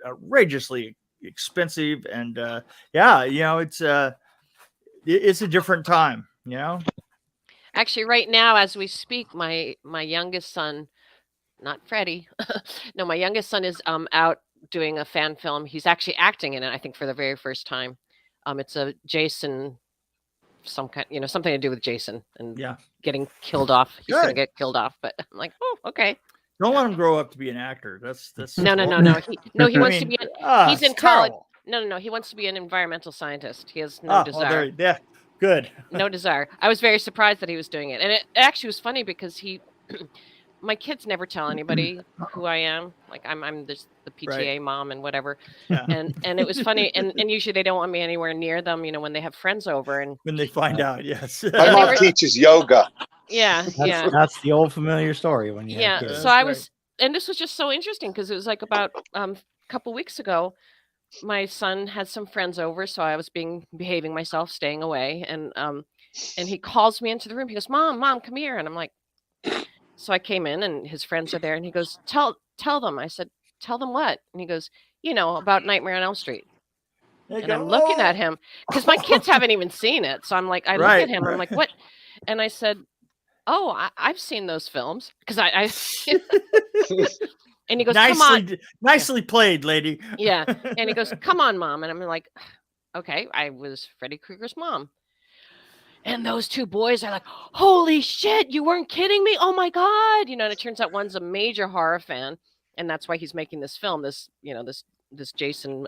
outrageously expensive, and yeah, you know, it's a different time. You know, Actually, right now, as we speak, my youngest son, not Freddie, no, my youngest son is out doing a fan film. He's actually acting in it, I think, for the very first time. It's a Jason, some kind, you know, something to do with Jason and getting killed off. He's gonna get killed off, but I'm like, oh, okay. Don't let him grow up to be an actor. That's no. He wants to be. He's in college. No. He wants to be an environmental scientist. He has no desire. Yeah, good. No desire. I was very surprised that he was doing it, and it actually was funny because my kids never tell anybody who I am. Like I'm the PTA mom and whatever. Yeah. And it was funny. And usually they don't want me anywhere near them, you know, when they have friends over. And when they find out, yes. My mom teaches yoga. Yeah. That's the old familiar story when you have kids. So I was, and this was just so interesting because it was like about a couple weeks ago, my son had some friends over. So I was behaving myself, staying away. And he calls me into the room. He goes, Mom, come here. And I'm like, so I came in and his friends are there and he goes, tell them. I said, tell them what? And he goes, you know, about Nightmare on Elm Street. And I'm looking at him because my kids haven't even seen it. So I'm like, I look at him, I'm like, what? And I said, oh, I've seen those films because I and he goes, come on. Nicely played, lady. Yeah. And he goes, come on, Mom. And I'm like, okay, I was Freddy Krueger's mom. And those two boys are like, holy shit, you weren't kidding me. Oh my God. You know, and it turns out one's a major horror fan. And that's why he's making this film, this Jason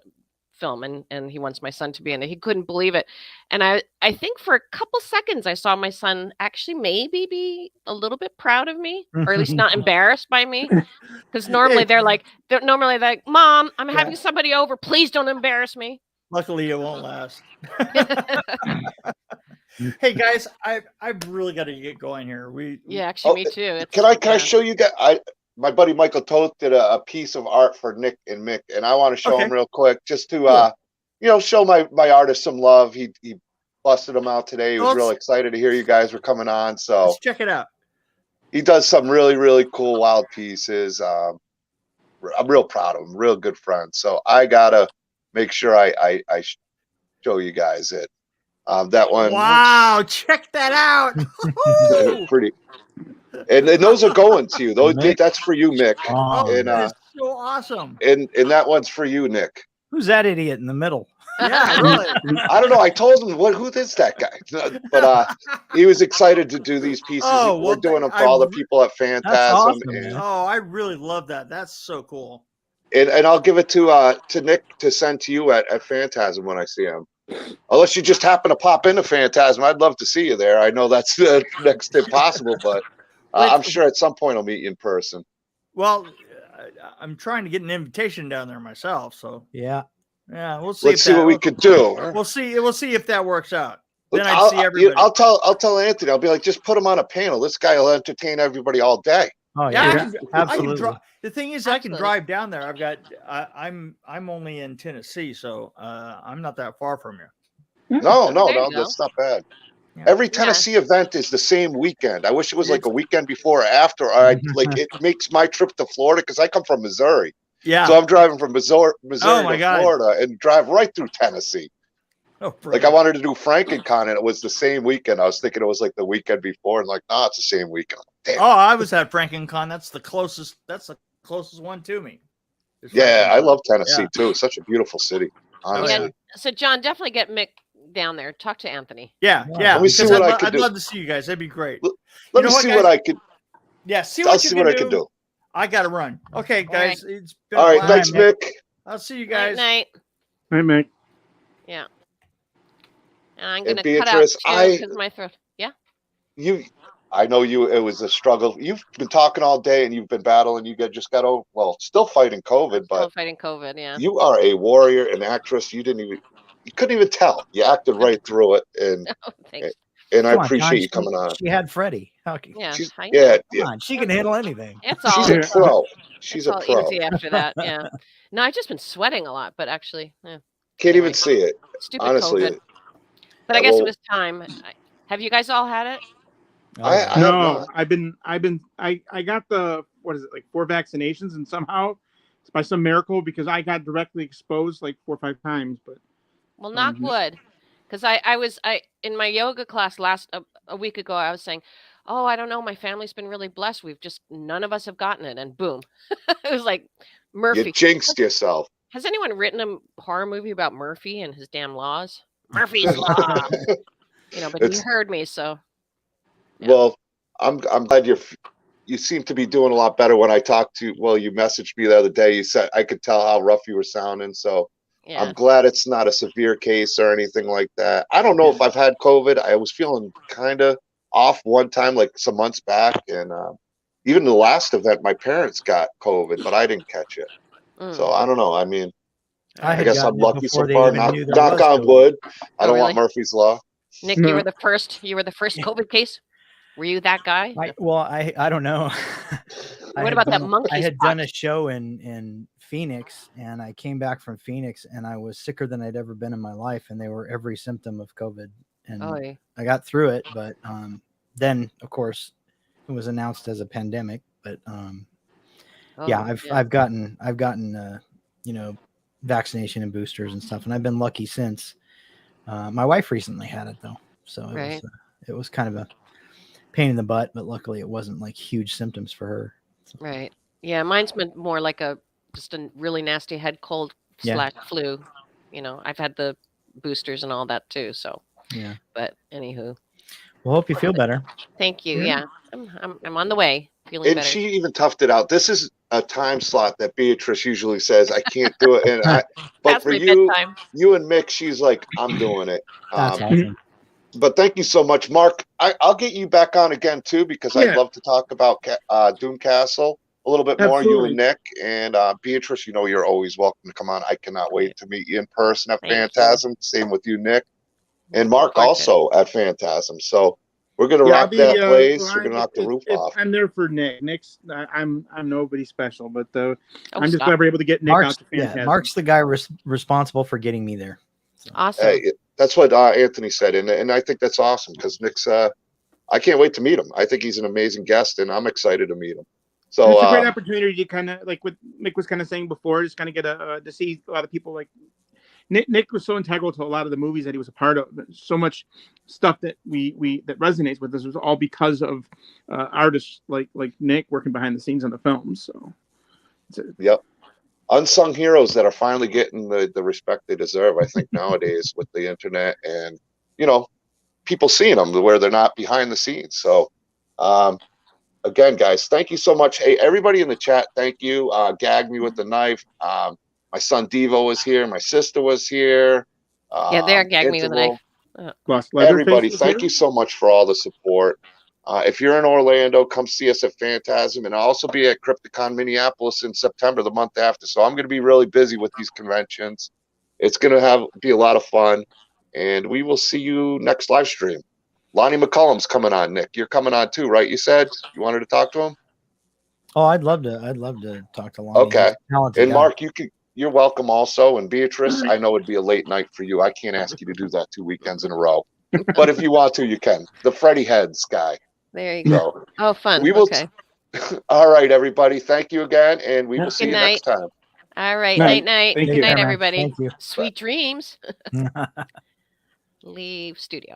film. And he wants my son to be in it. He couldn't believe it. And I think for a couple seconds, I saw my son actually maybe be a little bit proud of me, or at least not embarrassed by me. Because normally they're like, Mom, I'm having somebody over. Please don't embarrass me. Luckily, it won't last. Hey guys, I've really got to get going here. Me too. Can I show you guys? My buddy Michael Toth did a piece of art for Nick and Mick, and I want to show him real quick, just to show my artist some love. He busted him out today. He was real excited to hear you guys were coming on. So let's check it out. He does some really, really cool wild pieces. I'm real proud of him. Real good friend. So I gotta make sure I show you guys it. That one. Wow, check that out. Pretty. And those are going to you. That's for you, Mick. And that's so awesome. And that one's for you, Nick. Who's that idiot in the middle? Yeah, really. I don't know. I told him who is that guy? But he was excited to do these pieces. We're doing them for all the people at Fantasm. Awesome, I really love that. That's so cool. And I'll give it to Nick to send to you at Fantasm when I see him. Unless you just happen to pop into Fantasm, I'd love to see you there. I know that's the next impossible, but I'm sure at some point I'll meet you in person. Well, I'm trying to get an invitation down there myself, so yeah, we'll see. Let's see what we could do. We'll see if that works out. Then I'd see everybody. I'll tell Anthony. I'll be like, just put him on a panel. This guy will entertain everybody all day. Oh yeah, absolutely. The thing is, I can drive down there. I'm only in Tennessee, so I'm not that far from you. No, that's not bad. Yeah. Every Tennessee event is the same weekend. I wish it was like a weekend before or after. It makes my trip to Florida because I come from Missouri. Yeah. So I'm driving from Missouri to Florida and drive right through Tennessee. Oh, like I wanted to do Frankencon and it was the same weekend. I was thinking it was like the weekend before and it's the same weekend. Damn. Oh, I was at Frankencon. That's the closest one to me. Yeah, I love Tennessee too. It's such a beautiful city. Honestly. Yeah. So John, definitely get Mick down there. Talk to Anthony. Yeah. Let me see what I could do. I'd love to see you guys. That'd be great. Let me see what I could. Yeah, I'll see what I can do. I gotta run. Okay, guys. All right. It's been all right. Thanks, Mick. I'll see you guys. Night. Night, Mick. Yeah. And I'm gonna Beatrice, cut out because my throat. Yeah. I know you. It was a struggle. You've been talking all day, and you've been battling. You just got over. Well, still fighting COVID, but still fighting COVID. Yeah. You are a warrior, an actress. You couldn't even tell. You acted right through it, and thanks. And I appreciate you coming on. She had Freddie. Yeah. Come on, she can handle anything. She's a pro. She's a pro. Easy after that. Yeah. No, I've just been sweating a lot, but actually, can't even see it. Stupid honestly. COVID. But I guess it was time. Have you guys all had it? Oh, yeah. I have No, not. I got the, what is it, like 4 vaccinations, and somehow it's by some miracle, because I got directly exposed like 4 or 5 times. But Well, knock wood, because I was in my yoga class a week ago. I was saying, oh, I don't know, my family's been really blessed. None of us have gotten it, and boom, it was like You Murphy. jinxed yourself. Has anyone written a horror movie about Murphy and his damn laws? Murphy's law. But It's- you heard me, so yeah. Well, I'm glad you seem to be doing a lot better. When I talked to, well, you messaged me the other day. You said I could tell how rough you were sounding. So Yeah. I'm glad it's not a severe case or anything like that. I don't know if I've had COVID. I was feeling kind of off one time, like some months back, and even the last event, my parents got COVID, but I didn't catch it. So I don't know. I mean, I had guess I'm gotten it lucky before so they far. even knew there Knock was on COVID. wood. I Oh, don't really? want Murphy's law. Nick, No. you were the first COVID case. Were you that guy? I don't know. What about that monkey I had spot? done a show in Phoenix, and I came back from Phoenix, and I was sicker than I'd ever been in my life, and they were every symptom of COVID, and Oh, yeah. I got through it. But then, of course, it was announced as a pandemic. But yeah, I've gotten vaccination and boosters and stuff, and I've been lucky since. My wife recently had it though, so it was kind of a pain in the butt, but luckily it wasn't like huge symptoms for her. So. Right. Yeah, mine's been more like just a really nasty head cold / flu. I've had the boosters and all that too. So yeah. But anywho. Well, hope you feel better. Thank you. Yeah, I'm on the way. Feeling And better. she even toughed it out. This is a time slot that Beatrice usually says I can't do it, and but Past for my you, bedtime. you and Mick, she's like, I'm doing it. That's awesome. But thank you so much, Mark. I'll get you back on again too, because I'd love to talk about Doom Castle a little bit more. You Absolutely. and Nick and Beatrice, you're always welcome to come on. I cannot wait to meet you in person at Thank you. Phantasm. Same with you, Nick, and Looking Mark forward to it. also at Phantasm. So we're gonna rock that place. We're gonna knock the roof off. I'm there for Nick. Nick's I'm nobody special, but I'm just stop. glad we're able to get Nick out to Phantasm. Mark's the guy responsible for getting me there. So. Awesome. Hey, that's what Anthony said, and I think that's awesome because Nick's. I can't wait to meet him. I think he's an amazing guest, and I'm excited to meet him. So And it's a great opportunity to kind of like what Mick was kind of saying before, just kind of get to see a lot of people like Nick was so integral to a lot of the movies that he was a part of. So much stuff that that resonates with us was all because of artists like Nick working behind the scenes on the films. So yep. Unsung heroes that are finally getting the respect they deserve, I think, nowadays with the internet and, people seeing them where they're not behind the scenes. So, again, guys, thank you so much. Hey, everybody in the chat, thank you. Gag me with the knife. My son Devo was here. My sister was here. Yeah, they're gagging me with a knife. Everybody, thank you so much for all the support. If you're in Orlando, come see us at Phantasm, and I'll also be at Krypticon Minneapolis in September, the month after. So I'm going to be really busy with these conventions. It's going to be a lot of fun, and we will see you next live stream. Lonnie McCullum's coming on. Nick, you're coming on too, right? You said you wanted to talk to him. Oh, I'd love to talk to Lonnie. Okay, and guy. Mark, you're welcome also, and Beatrice, I know it'd be a late night for you. I can't ask you to do that 2 weekends in a row, but if you want to, you can. The Freddy Heads guy. There you go. Oh, fun. We will. Okay. All right, everybody. Thank you again, and we will see you next time. All right. Night. Night. Thank Good you. night, Bye, man. everybody. Thank you. Sweet dreams. Leave studio.